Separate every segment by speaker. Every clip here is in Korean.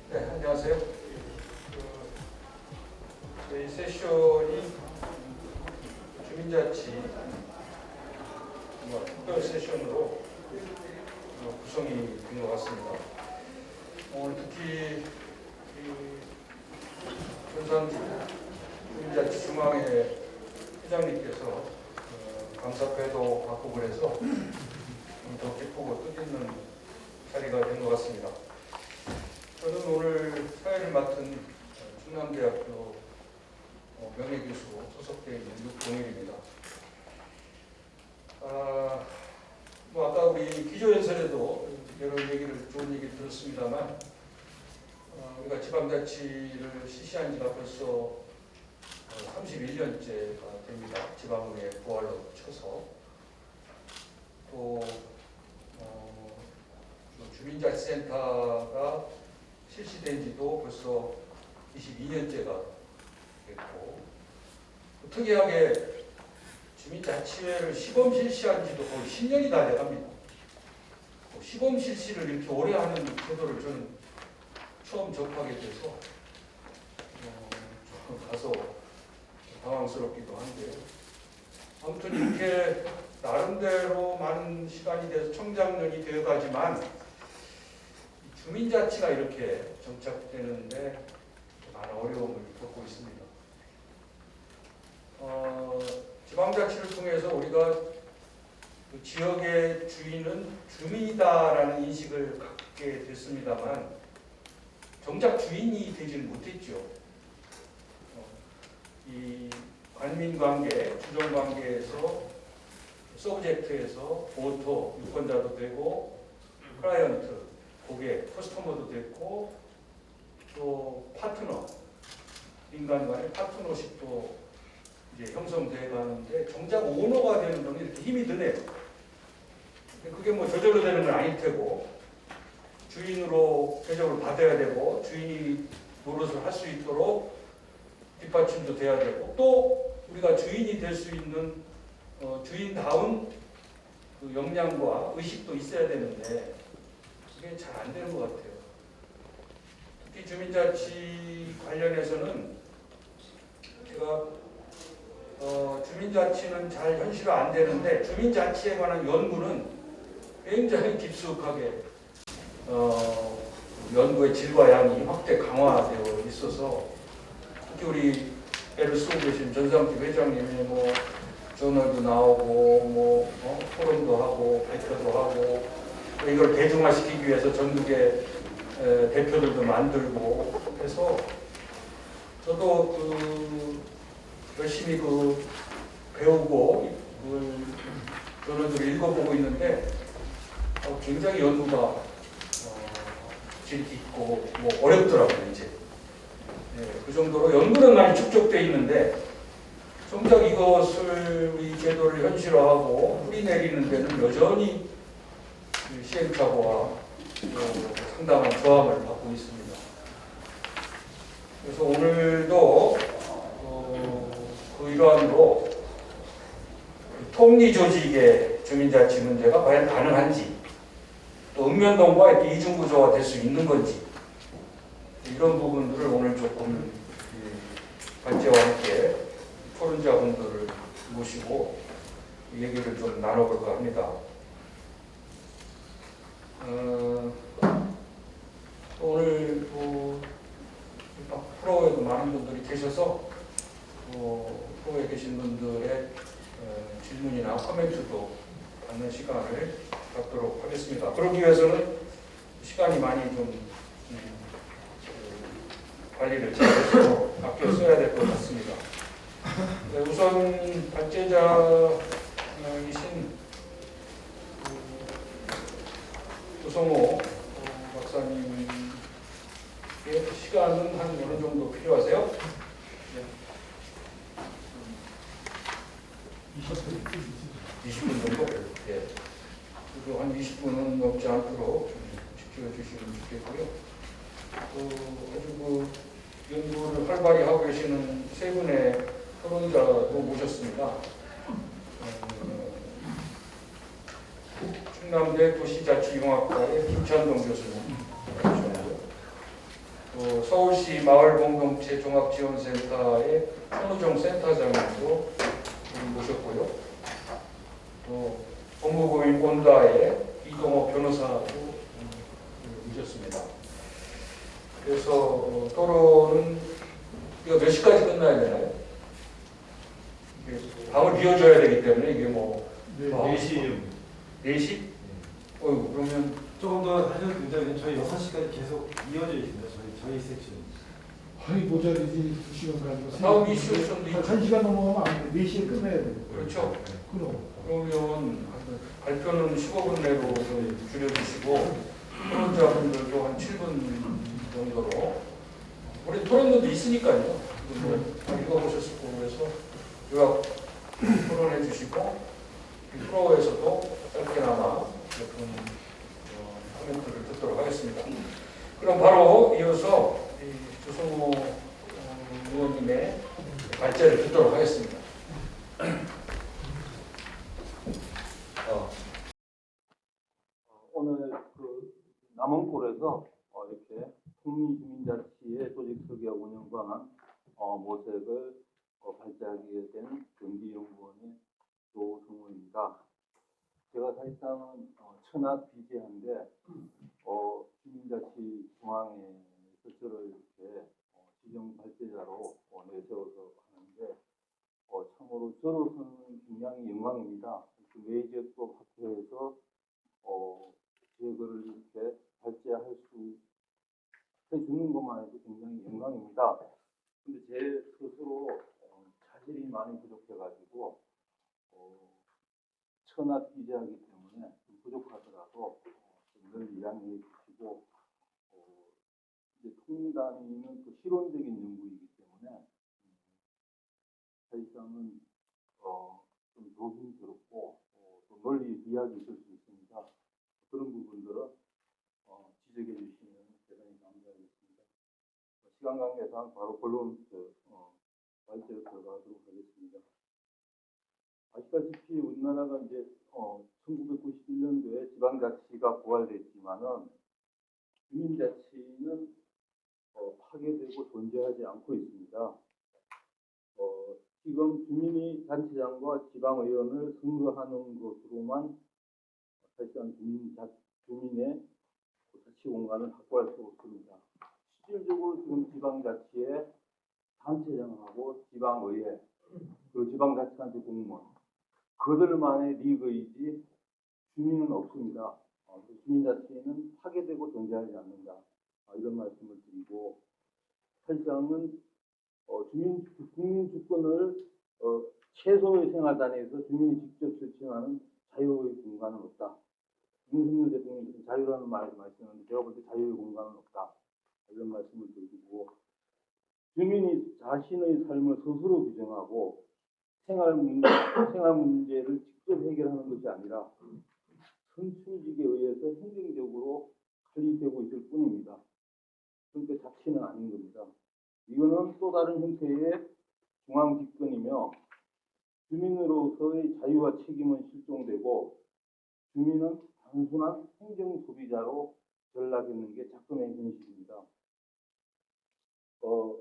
Speaker 1: 네, 안녕하세요. 저희 세션이 주민자치 특별 세션으로 구성이 된 것 같습니다. 오늘 특히 전산주 주민자치 중앙회 회장님께서 감사패도 받고 그래서 더 기쁘고 뜻있는 자리가 된 것 같습니다. 저는 오늘 사회를 맡은 충남대학교 명예교수 소속되어 있는 육동일입니다. 아까 우리 기조연설에도 여러 얘기를 좋은 얘기를 들었습니다만 우리가 지방자치를 실시한 지가 벌써 31년째가 됩니다. 지방의회 부활로 쳐서 또 주민자치센터가 실시된 지도 벌써 22년째가 됐고 특이하게 주민자치회를 시범 실시한 지도 거의 10년이 다 돼갑니다. 시범 실시를 이렇게 오래 하는 제도를 저는 처음 접하게 돼서 좀 가서 당황스럽기도 한데 아무튼 이렇게 나름대로 많은 시간이 돼서 청장년이 되어가지만 주민자치가 이렇게 정착되는데 많은 어려움을 겪고 있습니다. 지방자치를 통해서 우리가 그 지역의 주인은 주민이다라는 인식을 갖게 됐습니다만 정작 주인이 되지는 못했죠. 이 관민관계, 주정관계에서 서브젝트에서 오토, 유권자도 되고 클라이언트, 고객, 커스터머도 됐고 또 파트너, 인간 간의 파트너십도 이제 형성돼 가는데 정작 오너가 되는 건 이렇게 힘이 드네요. 그게 뭐 저절로 되는 건 아닐 테고 주인으로 대접을 받아야 되고 주인이 노릇을 할 수 있도록 뒷받침도 돼야 되고 또 우리가 주인이 될 수 있는 주인다운 그 역량과 의식도 있어야 되는데 그게 잘 안 되는 것 같아요. 특히 주민자치 관련해서는 제가 주민자치는 잘 현실화 안 되는데 주민자치에 관한 연구는 굉장히 깊숙하게 연구의 질과 양이 확대 강화되어 있어서 특히 우리 애를 쓰고 계신 전상기 회장님이 뭐 저널도 나오고 포럼도 하고 발표도 하고 이걸 대중화시키기 위해서 전국의 대표들도 만들고 해서 저도 열심히 배우고 저널들을 읽어보고 있는데 굉장히 연구가 질 있고 어렵더라고요 이제. 그 정도로 연구는 많이 축적되어 있는데 정작 이것을 우리 제도를 현실화하고 뿌리내리는 데는 여전히 시행착오와 상당한 저항을 받고 있습니다. 그래서 오늘도 그 일환으로 톱니조직의 주민자치 문제가 과연 가능한지 또 읍면동과 이렇게 이중구조가 될 수 있는 건지 이런 부분들을 오늘 조금 관제와 함께 토론자분들을 모시고 얘기를 좀 나눠볼까 합니다. 오늘 프로에도 많은 분들이 계셔서 프로에 계신 분들의 질문이나 코멘트도 받는 시간을 갖도록 하겠습니다. 그러기 위해서는 시간이 많이 좀 관리를 잘해서 아껴 써야 될 것 같습니다. 네, 우선 발제자이신 조성호 박사님의 시간은 한 어느 정도 필요하세요? 네. 20분 정도? 네. 그리고 한 20분은 넘지 않도록 좀 지켜주시면 좋겠고요. 아주 연구를 활발히 하고 계시는 세 분의 토론자도 모셨습니다. 충남대 도시자치융합과의 김찬동 교수님, 서울시 마을공동체 종합지원센터의 손우정 센터장님도 모셨고요. 또 법무부인 온다의 이동호 변호사도 모셨습니다. 그래서 토론은 이거 몇 시까지 끝나야 되나요? 이게 방을 비워줘야 되기 때문에 이게 뭐
Speaker 2: 네, 4시.
Speaker 1: 4시? 그러면
Speaker 2: 조금 더 하셔도 된다면 저희 6시까지 계속 이어져 있습니다. 저희 섹션.
Speaker 3: 거의 모자르지 2시간 가지고.
Speaker 1: 다음 이슈 좀
Speaker 3: 1시간 넘어가면 안 돼. 4시에 끝내야 돼.
Speaker 1: 그렇죠.
Speaker 3: 그럼.
Speaker 1: 그러면 발표는 15분 내로 좀 줄여주시고 토론자분들도 한 7분 정도로 우리 토론도 있으니까요. 다 읽어보셨을 거고 그래서 요약 토론해 주시고 프로에서도 짧게나마 몇 분 코멘트를 듣도록 하겠습니다. 그럼 바로 이어서 조성호 의원님의 발제를 듣도록 하겠습니다.
Speaker 4: 오늘 남원골에서 이렇게 풍리주민자치의 조직 설계와 운영 방안 모색을 발제하게 된 경기연구원의 조성호입니다. 제가 사실상은 천하 비제한데 주민자치 중앙에서 저를 이렇게 지정 발제자로 내세워서 하는데 참으로 저로서는 굉장히 영광입니다. 메이저급 학회에서 기획을 이렇게 발제할 수 해주는 것만 해도 굉장히 영광입니다. 근데 제 스스로 자질이 많이 부족해가지고 천하 비제하기 때문에 좀 부족하더라도 늘 이야기해 주시고 이제 통단위는 또 실온적인 연구이기 때문에 사실상은 좀 조심스럽고 또 널리 이야기 있을 수 있습니다. 그런 부분들은 지적해 주시면 대단히 감사하겠습니다. 시간 관계상 바로 본론 발제로 들어가도록 하겠습니다. 아시다시피 우리나라가 이제 1991년도에 지방자치가 부활됐지만은 주민자치는 파괴되고 존재하지 않고 있습니다. 지금 주민이 단체장과 지방의원을 선거하는 것으로만 사실상 주민의 자치 공간을 확보할 수 없습니다. 실질적으로 지금 지방자치의 단체장하고 지방의회 그리고 지방자치단체 공무원 그들만의 리그이지 주민은 없습니다. 주민자치는 파괴되고 존재하지 않는다. 이런 말씀을 드리고 사실상은 국민 주권을 최소의 생활 단위에서 주민이 직접 실천하는 자유의 공간은 없다. 윤석열 대통령이 자유라는 말을 말씀하는데 제가 볼 때 자유의 공간은 없다. 이런 말씀을 드리고 주민이 자신의 삶을 스스로 규정하고 생활 문제를 직접 해결하는 것이 아니라 선출직에 의해서 행정적으로 관리되고 있을 뿐입니다. 그러니까 자치는 아닌 겁니다. 이거는 또 다른 형태의 중앙 집권이며 주민으로서의 자유와 책임은 실종되고 주민은 단순한 행정 소비자로 전락했는 게 작품의 현실입니다.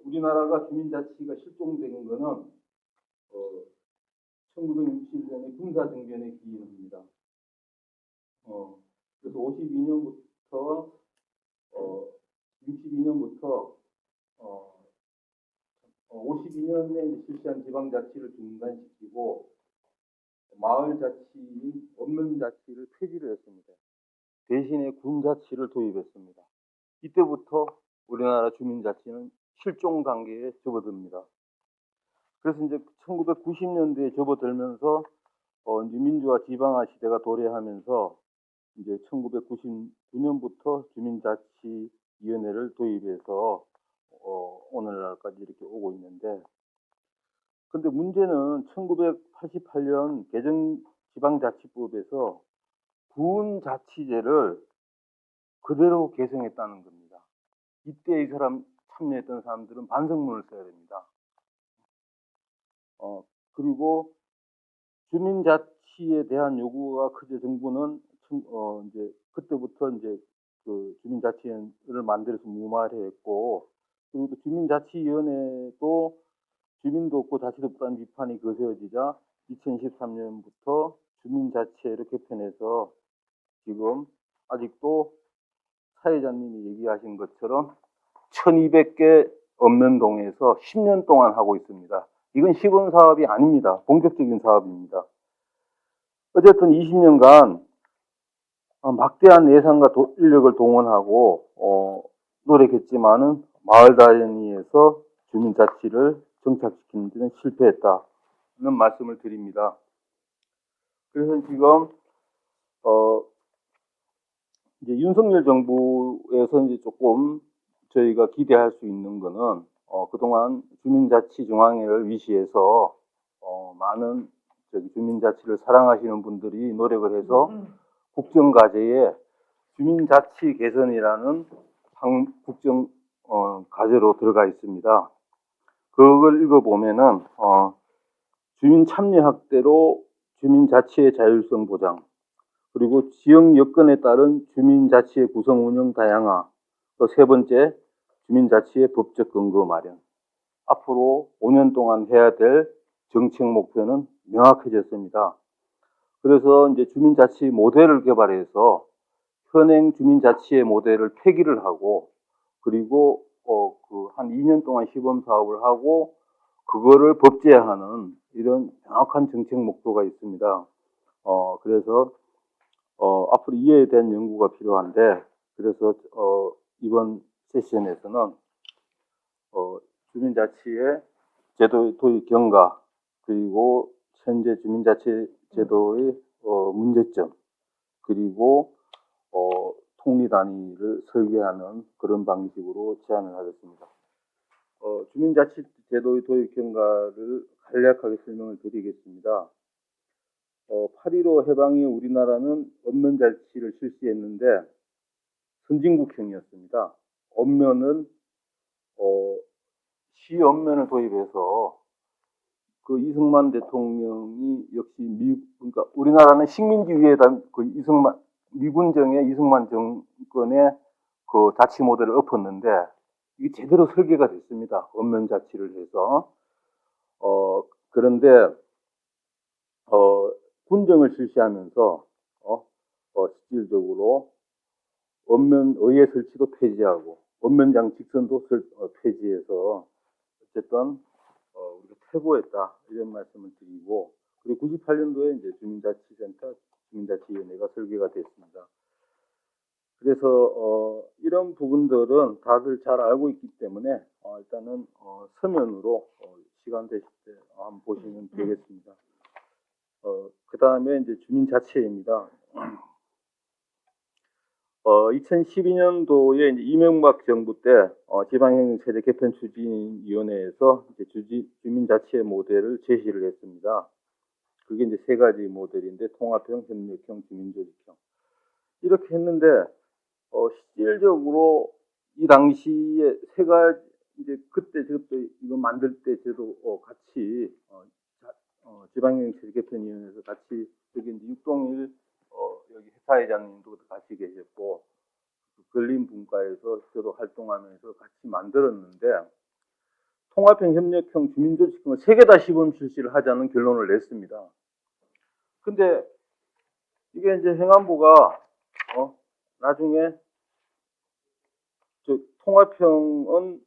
Speaker 4: 우리나라가 주민자치가 실종된 것은 1967년에 군사정변에 기인합니다. 그래서 52년에 실시한 지방자치를 중단시키고 마을자치인 원면자치를 폐지를 했습니다. 대신에 군자치를 도입했습니다. 이때부터 우리나라 주민자치는 실종 단계에 접어듭니다. 그래서 이제 1990년대에 접어들면서 이제 민주화 지방화 시대가 도래하면서 이제 1999년부터 주민자치위원회를 도입해서 오늘날까지 이렇게 오고 있는데, 근데 문제는 1988년 개정 지방자치법에서 군자치제를 그대로 개정했다는 겁니다. 이때 이 사람 참여했던 사람들은 반성문을 써야 됩니다. 그리고 주민자치에 대한 요구가 크게 정부는 이제 그때부터 이제 그 주민자치를 만들어서 무마를 했고 그리고 또 주민자치위원회도 주민도 없고 자치도 없다는 비판이 거세어지자 2013년부터 주민자치회를 개편해서 지금 아직도 사회자님이 얘기하신 것처럼 1200개 읍면동에서 10년 동안 하고 있습니다. 이건 시범 사업이 아닙니다. 본격적인 사업입니다. 어쨌든 20년간 막대한 예산과 인력을 동원하고 노력했지만은 마을 단위에서 주민자치를 정착시키는 데는 실패했다는 말씀을 드립니다. 그래서 지금 이제 윤석열 정부에서 이제 조금 저희가 기대할 수 있는 거는 그동안 주민자치중앙회를 위시해서 많은 주민자치를 사랑하시는 분들이 노력을 해서 국정과제에 주민자치 개선이라는 국정 과제로 들어가 있습니다. 그걸 읽어보면은 주민 참여 확대로 주민자치의 자율성 보장, 그리고 지역 여건에 따른 주민자치의 구성 운영 다양화, 또 세 번째 주민자치의 법적 근거 마련. 앞으로 5년 동안 해야 될 정책 목표는 명확해졌습니다. 그래서 이제 주민자치 모델을 개발해서 현행 주민자치의 모델을 폐기를 하고, 그리고 한 2년 동안 시범 사업을 하고 그거를 법제화하는 이런 명확한 정책 목표가 있습니다. 그래서 앞으로 이에 대한 연구가 필요한데, 그래서 이번 세션에서는 주민자치의 제도 도입 경과, 그리고 현재 주민자치 제도의 문제점, 그리고 통리 단위를 설계하는 그런 방식으로 제안을 하겠습니다. 주민자치 제도의 도입 경과를 간략하게 설명을 드리겠습니다. 8.15 해방 이후 우리나라는 읍면자치를 실시했는데 선진국형이었습니다. 읍면은 시읍면을 도입해서 그 이승만 대통령이 역시 그러니까 우리나라는 식민지위에 그 미군정의 이승만 정권의 그 자치 모델을 엎었는데 이게 제대로 설계가 됐습니다. 읍면자치를 해서. 그런데 군정을 실시하면서 실질적으로 읍면의회 설치도 폐지하고 읍면장 직선도 폐지해서 어쨌든 우리가 퇴보했다 이런 말씀을 드리고, 그리고 98년도에 이제 주민자치센터, 주민자치위원회가 설계가 됐습니다. 그래서 이런 부분들은 다들 잘 알고 있기 때문에 일단은 서면으로 시간 되실 때 한번 보시면 되겠습니다. 그 다음에 이제 주민자치회입니다. 2012년도에 이제 이명박 정부 때 지방행정체제 개편 추진위원회에서 이제 주민자치회 모델을 제시를 했습니다. 그게 이제 세 가지 모델인데 통합형, 협력형, 주민조직형 이렇게 했는데 실질적으로 이 당시에 세 가지 이제 그때 이거 만들 때 저도 같이 지방행정체제 개편위원회에서 같이 여기 이제 육동일 여기 회사회장님도 같이 계셨고 근린분과에서 저도 활동하면서 같이 만들었는데 통합형, 협력형, 주민조직형을 세 개 다 시범 실시를 하자는 결론을 냈습니다. 근데 이게 이제 행안부가 나중에 통합형은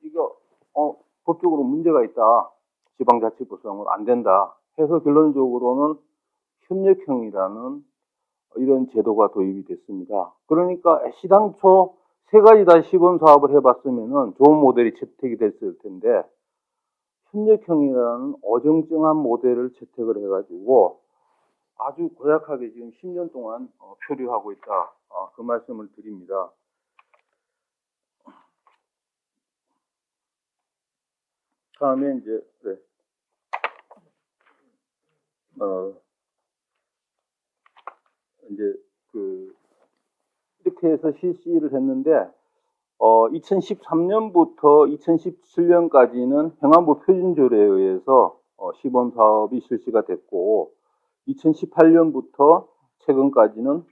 Speaker 4: 이거 법적으로 문제가 있다, 지방자치구성은 안 된다 해서 결론적으로는 협력형이라는 이런 제도가 도입이 됐습니다. 그러니까 시당초 세 가지 다 시범 사업을 해봤으면은 좋은 모델이 채택이 됐을 텐데 협력형이라는 어정쩡한 모델을 채택을 해가지고 아주 고약하게 지금 10년 동안 표류하고 있다. 그 말씀을 드립니다. 다음에 이제 이제 이렇게 해서 실시를 했는데 2013년부터 2017년까지는 행안부 표준조례에 의해서 시범 사업이 실시가 됐고 2018년부터 최근까지는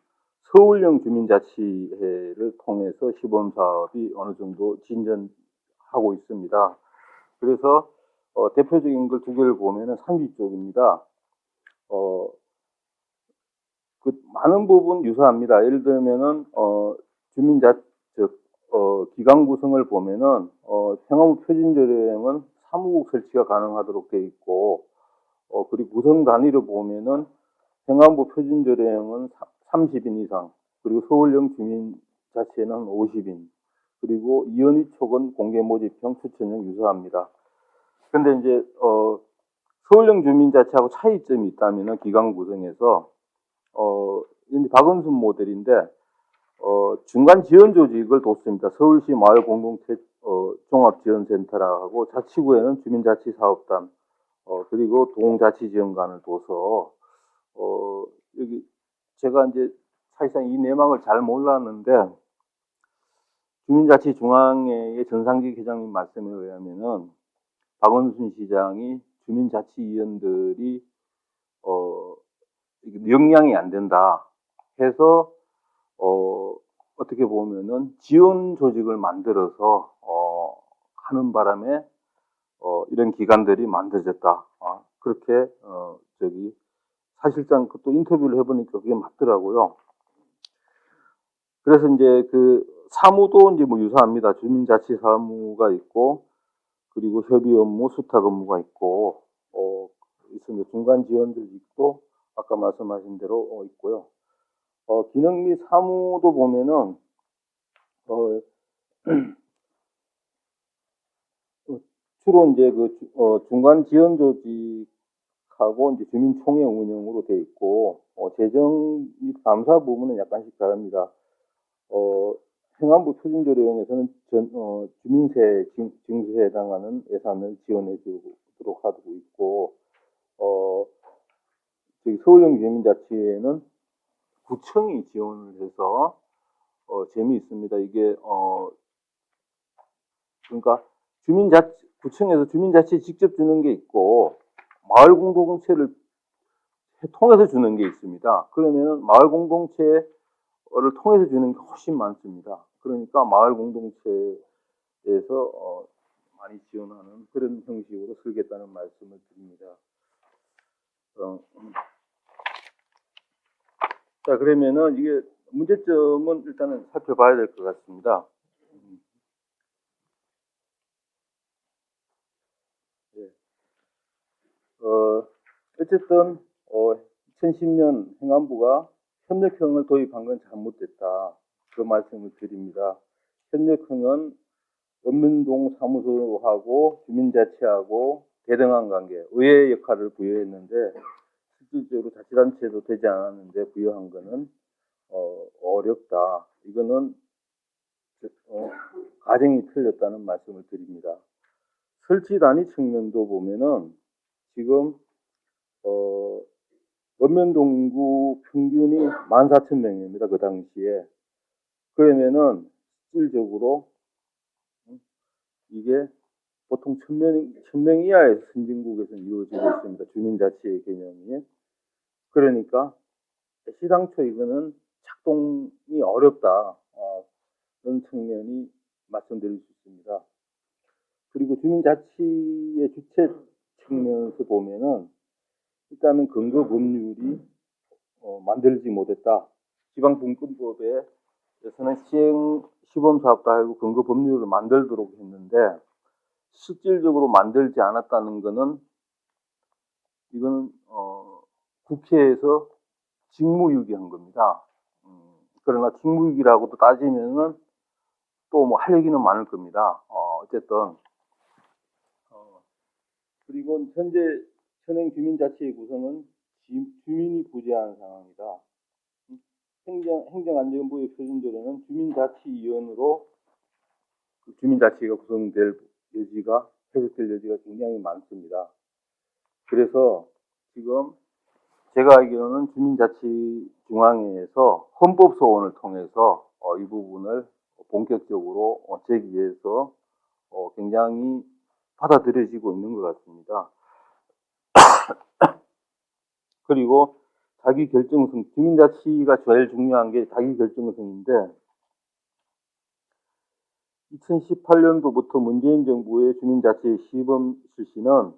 Speaker 4: 서울형 주민자치회를 통해서 시범 사업이 어느 정도 진전이 하고 있습니다. 그래서 대표적인 걸 두 개를 보면은 산지 쪽입니다. 그 많은 부분 유사합니다. 예를 들면은 기강 구성을 보면은 행안부 표준조례형은 사무국 설치가 가능하도록 되어 있고, 그리고 구성 단위로 보면은 행안부 표준조례형은 30인 이상, 그리고 서울형 주민자치에는 50인, 그리고 이원희 촉은 공개 모집형 추천형 유사합니다. 근데 이제 서울형 주민자치하고 차이점이 있다면은 기강 구성에서 이제 박은순 모델인데 중간 지원 조직을 뒀습니다. 서울시 마을 공동체 종합지원센터라고 자치구에는 주민자치사업단 그리고 동자치지원관을 둬서 여기 제가 이제 사실상 이 내막을 잘 몰랐는데 주민자치중앙회의 전상직 회장님 말씀에 의하면은 박원순 시장이 주민자치위원들이 역량이 안 된다 해서 어떻게 보면은 지원 조직을 만들어서 하는 바람에 이런 기관들이 만들어졌다. 그렇게 사실상 또 인터뷰를 해보니까 그게 맞더라고요. 그래서 이제 그 사무도 이제 뭐 유사합니다. 주민자치 사무가 있고, 그리고 협의 업무, 수탁 업무가 있고, 있습니다. 중간 지원들이 있고, 아까 말씀하신 대로 있고요. 기능 및 사무도 보면은 주로 이제 중간 지원 조직하고 이제 주민총회 운영으로 돼 있고, 재정 및 감사 부분은 약간씩 다릅니다. 행안부 표준조례형에서는 주민세 징수에 해당하는 예산을 지원해 주도록 하고 있고, 저기 서울형 주민자치회는 구청이 지원을 해서 재미있습니다. 이게 그러니까 구청에서 주민자치 직접 주는 게 있고 마을 공동체를 통해서 주는 게 있습니다. 그러면은 마을 공동체를 통해서 주는 게 훨씬 많습니다. 그러니까 마을 공동체에서 많이 지원하는 그런 형식으로 쓰겠다는 말씀을 드립니다. 자, 그러면은 이게 문제점은 일단은 살펴봐야 될 것 같습니다. 예. 어쨌든 2010년 행안부가 협력형을 도입한 건 잘못됐다. 그 말씀을 드립니다. 협력형은 읍면동 사무소하고 주민자치하고 대등한 관계, 의회 역할을 부여했는데 실질적으로 자치단체도 되지 않았는데 부여한 거는 어렵다. 이거는 가정이 틀렸다는 말씀을 드립니다. 설치 단위 측면도 보면은 지금 읍면동 인구 평균이 14,000명입니다. 그 당시에. 그러면은 실질적으로 이게 보통 1,000명 이하의 선진국에서는 이루어지고 있습니다. 주민자치의 개념이. 그러니까 시당초 이거는 작동이 어렵다. 그런 측면이 말씀드릴 수 있습니다. 그리고 주민자치의 주체 측면에서 보면은 일단은 근거 법률이 만들지 못했다. 지방분권법에서는 시범사업도 하고 근거 법률을 만들도록 했는데 실질적으로 만들지 않았다는 것은 이거는 국회에서 직무유기한 겁니다. 그러나 직무유기라고도 따지면은 또 뭐 할 얘기는 많을 겁니다. 어쨌든 그리고 현재 현행 주민자치의 구성은 주민이 부재한 상황이다. 행정안전부의 표준조례는 주민자치위원으로 주민자치가 구성될 여지가 해석될 여지가 굉장히 많습니다. 그래서 지금 제가 알기로는 주민자치중앙회에서 헌법소원을 통해서 이 부분을 본격적으로 제기해서 굉장히 받아들여지고 있는 것 같습니다. 그리고 자기결정성, 주민자치가 제일 중요한 게 자기결정성인데 2018년도부터 문재인 정부의 주민자치 시범 실시는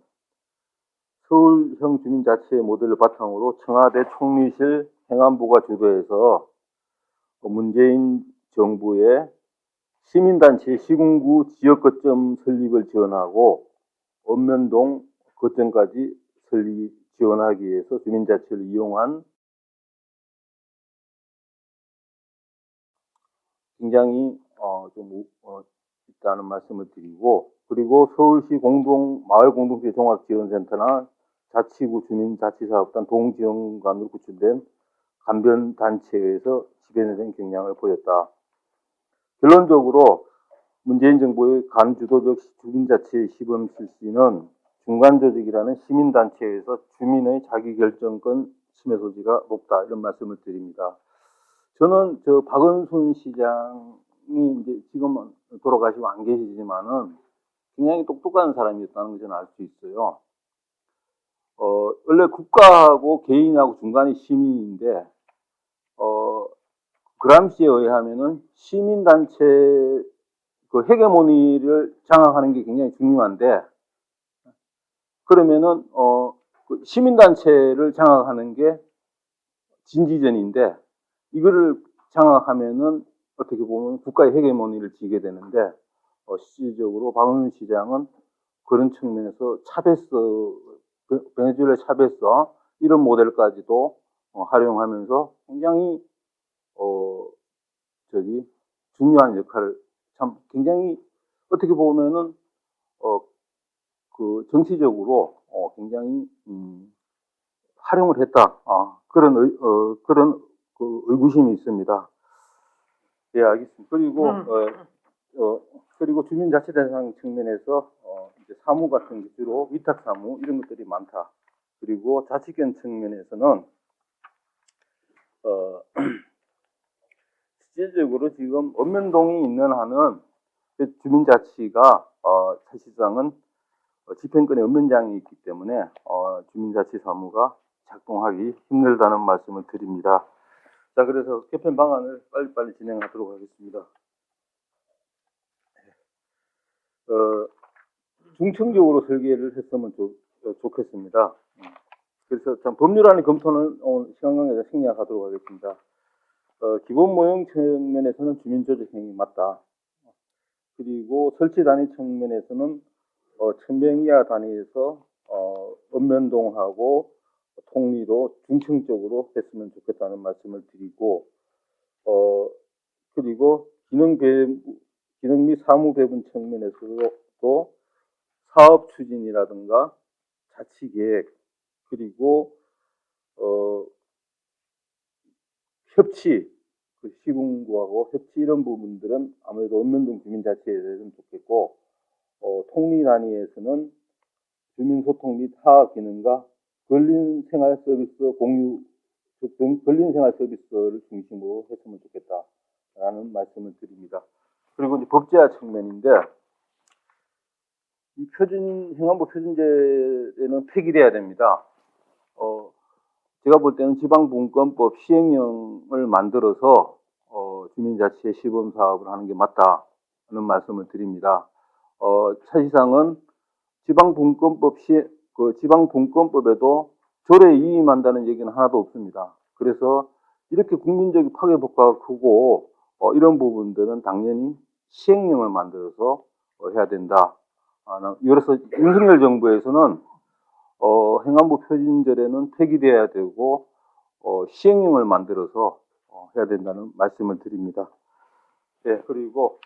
Speaker 4: 서울형 주민자치의 모델을 바탕으로 청와대 총리실 행안부가 주도해서 문재인 정부의 시민단체 시군구 지역거점 설립을 지원하고 읍면동 거점까지 지원하기 위해서 주민자치를 이용한 굉장히 있다는 말씀을 드리고, 그리고 서울시 마을 공동체 종합지원센터나 자치구 주민자치사업단 동지원관으로 구축된 간변단체에 의해서 지배된 경향을 보였다. 결론적으로 문재인 정부의 간주도적 주민자치 시범 실시는 중간조직이라는 시민단체에 의해서 주민의 자기결정권 침해 소지가 높다, 이런 말씀을 드립니다. 저는 박은순 시장이 이제 지금은 돌아가시고 안 계시지만은 굉장히 똑똑한 사람이었다는 걸 저는 알 수 있어요. 원래 국가하고 개인하고 중간에 시민인데, 그람시에 의하면은 시민단체 그 헤게모니를 장악하는 게 굉장히 중요한데, 그러면은 그 시민단체를 장악하는 게 진지전인데, 이거를 장악하면은 어떻게 보면 국가의 헤게모니를 쥐게 되는데, 실질적으로 박원순 시장은 그런 측면에서 베네수엘라 차베서 이런 모델까지도 활용하면서 굉장히 중요한 역할을 참 굉장히 어떻게 보면은 그 정치적으로 굉장히 활용을 했다, 그런 의구심이 있습니다. 예, 알겠습니다. 그리고 그리고 주민자치 대상 측면에서 이제 사무 같은 게 주로 위탁 사무 이런 것들이 많다. 그리고 자치권 측면에서는 실질적으로 지금 읍면동이 있는 한은 주민자치가 사실상은 집행권의 읍면장이 있기 때문에 주민자치 사무가 작동하기 힘들다는 말씀을 드립니다. 자, 그래서 개편 방안을 빨리빨리 진행하도록 하겠습니다. 중층적으로 설계를 했으면 좋겠습니다. 그래서 참 법률안의 검토는 시간 관계에서 생략하도록 하겠습니다. 기본 모형 측면에서는 주민조직행위 맞다. 그리고 설치 단위 측면에서는 1000명 이하 단위에서 읍면동하고 통리도 중층적으로 했으면 좋겠다는 말씀을 드리고, 그리고 기능 및 사무 배분 측면에서도 사업 추진이라든가 자치 계획, 그리고 협치, 그 시군구하고 협치 이런 부분들은 아무래도 읍면동 주민자치에 대해서는 좋겠고, 통리 단위에서는 주민소통 및 하하 기능과 근린생활 서비스 공유 등 근린생활 서비스를 중심으로 했으면 좋겠다라는 말씀을 드립니다. 그리고 이제 법제화 측면인데, 이 행안부 표준제는 폐기돼야 됩니다. 제가 볼 때는 지방분권법 시행령을 만들어서 주민자치의 시범 사업을 하는 게 맞다는 말씀을 드립니다. 사실상은 지방분권법에도 조례에 위임한다는 얘기는 하나도 없습니다. 그래서 이렇게 국민적인 파괴 효과가 크고 이런 부분들은 당연히 시행령을 만들어서 해야 된다. 그래서 윤석열 정부에서는 행안부 표준제례는 폐기돼야 되고 시행령을 만들어서 해야 된다는 말씀을 드립니다. 예, 그리고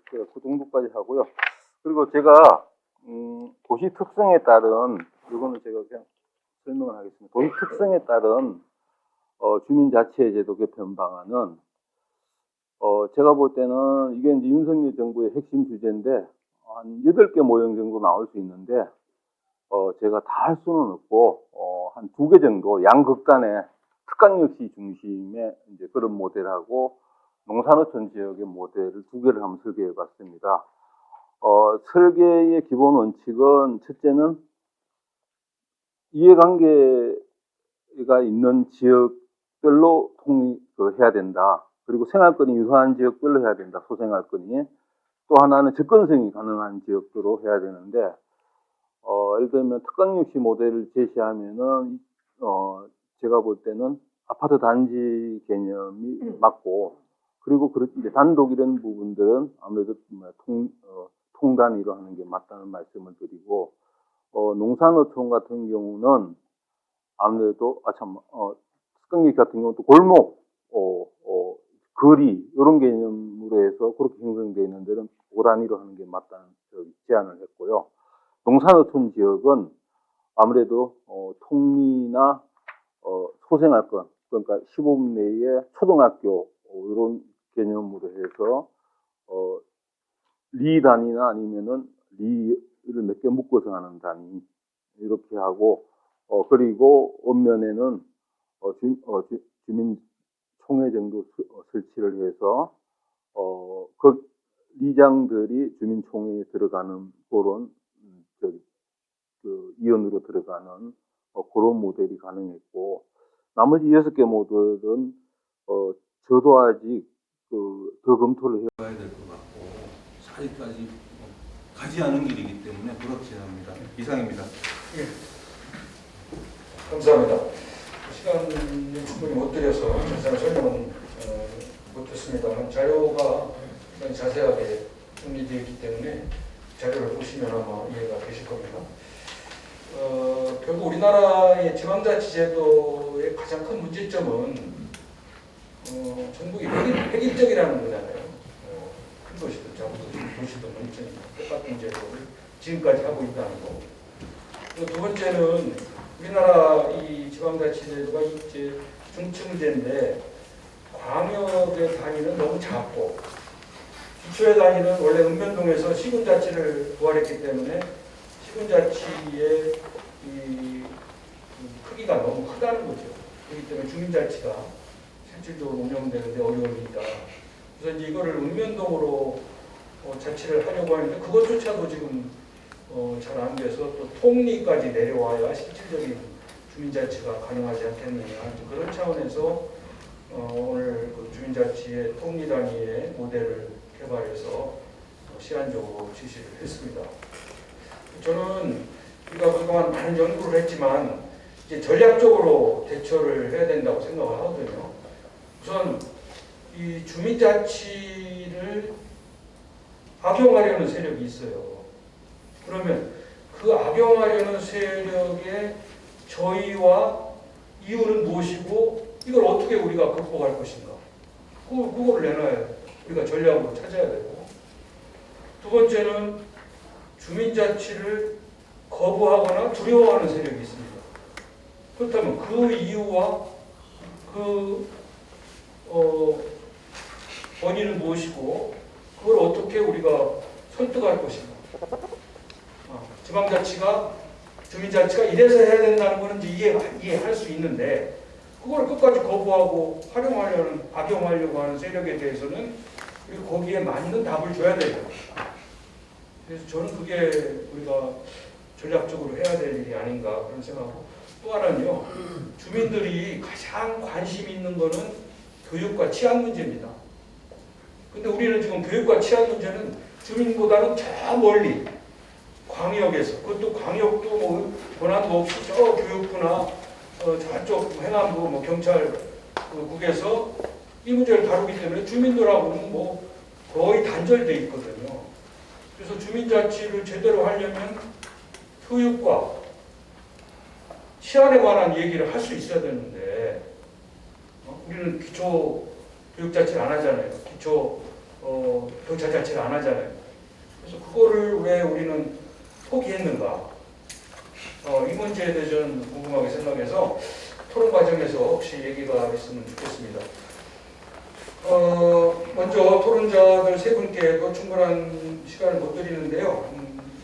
Speaker 4: 그 정도까지 하고요. 그리고 제가 도시 특성에 따른, 이거는 제가 그냥 설명을 하겠습니다. 도시 특성에 따른 주민자치제도 개편 방안은 제가 볼 때는 이게 이제 윤석열 정부의 핵심 주제인데 한 8개 모형 정도 나올 수 있는데 제가 다 할 수는 없고 한 2개 정도 양극단의 특강역시 중심의 이제 그런 모델하고 농산어촌 지역의 모델을 2개를 한번 설계해 봤습니다. 설계의 기본 원칙은 첫째는 이해관계가 있는 지역의 지역별로 해야 된다. 그리고 생활권이 유사한 지역별로 해야 된다. 소생활권이. 또 하나는 접근성이 가능한 지역으로 해야 되는데, 예를 들면 특강육시 모델을 제시하면은, 제가 볼 때는 아파트 단지 개념이 맞고, 그리고 이제 단독 이런 부분들은 아무래도 통단위로 하는 게 맞다는 말씀을 드리고, 농산어촌 같은 경우는 아무래도, 특강육시 같은 경우는 또 골목, 거리, 이런 개념으로 해서 그렇게 형성되어 있는 데는 5단위로 하는 게 맞다는 제안을 했고요. 농산어촌 지역은 아무래도 통리나 소생활권, 그러니까 15분 내에 초등학교 이런 개념으로 해서 리 단위나 아니면은 리를 몇 개 묶어서 하는 단위 이렇게 하고 그리고 읍면에는 주민 총회 정도 설치를 해서 그 리장들이 주민총회에 들어가는 그런 위원으로 들어가는 그런 모델이 가능했고 나머지 6개 모델은 저도 아직 더 검토를 해봐야 될 것 같고 사실까지 가지 않은 길이기 때문에 불확실합니다. 이상입니다.
Speaker 1: 예. 감사합니다. 시간을 충분히 못 드려서 자세한 설명은 못했습니다만 자료가 굉장히 자세하게 정리되어 있기 때문에 자료를 보시면 아마 이해가 되실 겁니다. 결국 우리나라의 지방자치제도의 가장 큰 문제점은 전국이 획일적이라는 거잖아요. 큰 도시든 작은 도시든 문제는 똑같은 제도를 지금까지 하고 있다는 거. 두 번째는 우리나라 이 지방자치제도가 이제 중층제인데 광역의 단위는 너무 작고 기초의 단위는 원래 읍면동에서 시군자치를 부활했기 때문에 시군자치의 이 크기가 너무 크다는 거죠. 그렇기 때문에 주민자치가 실질적으로 운영되는데 어려움이 있다. 그래서 이제 이거를 읍면동으로 자치를 하려고 하는데 그것조차도 지금 잘 안 돼서 또 통리까지 내려와야 실질적인 주민자치가 가능하지 않겠느냐. 그런 차원에서 오늘 그 주민자치의 통리 단위의 모델을 개발해서 시한적으로 지시를 했습니다. 저는 우리가 그동안 많은 연구를 했지만 이제 전략적으로 대처를 해야 된다고 생각을 하거든요. 우선 이 주민자치를 악용하려는 세력이 있어요. 그러면 그 악용하려는 세력의 저희와 이유는 무엇이고 이걸 어떻게 우리가 극복할 것인가. 그거를 내놔야 우리가 전략으로 찾아야 되고 두 번째는 주민자치를 거부하거나 두려워하는 세력이 있습니다. 그렇다면 그 이유와 그 원인은 무엇이고 그걸 어떻게 우리가 설득할 것인가. 지방자치가 주민자치가 이래서 해야 된다는 것은 이해할 수 있는데 그걸 끝까지 거부하고 악용하려고 하는 세력에 대해서는 우리가 거기에 맞는 답을 줘야 되죠. 그래서 저는 그게 우리가 전략적으로 해야 될 일이 아닌가 그런 생각하고 또 하나는요. 주민들이 가장 관심 있는 거는 교육과 치안 문제입니다. 근데 우리는 지금 교육과 치안 문제는 주민보다는 저 멀리 광역에서 그것도 광역도 뭐 권한도 없이 저 교육부나 저쪽 행안부 뭐 경찰국에서 이 문제를 다루기 때문에 주민들하고는 뭐 거의 단절돼 있거든요. 그래서 주민자치를 제대로 하려면 교육과 치안에 관한 얘기를 할 수 있어야 되는데 우리는 기초 교육자치를 안 하잖아요. 기초 경찰자치를 안 하잖아요. 그래서 그거를 왜 우리는 포기했는가? 이 문제에 대해 저는 궁금하게 생각해서 토론 과정에서 혹시 얘기가 있으면 좋겠습니다. 먼저 토론자들 세 분께도 충분한 시간을 못 드리는데요.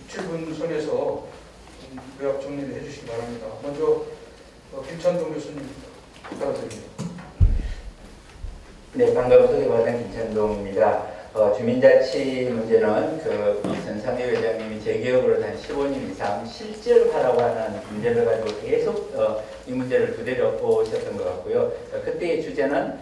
Speaker 1: 7분 선에서 요약 정리를 해주시기 바랍니다. 먼저 김찬동 교수님 부탁드립니다.
Speaker 5: 네, 반가운 소개받은 김찬동입니다. 주민자치 문제는 그 전상희 회장님이 제 기억으로 한 15년 이상 실질화라고 하는 문제를 가지고 계속 이 문제를 두드려 오셨던 것 같고요. 그때의 주제는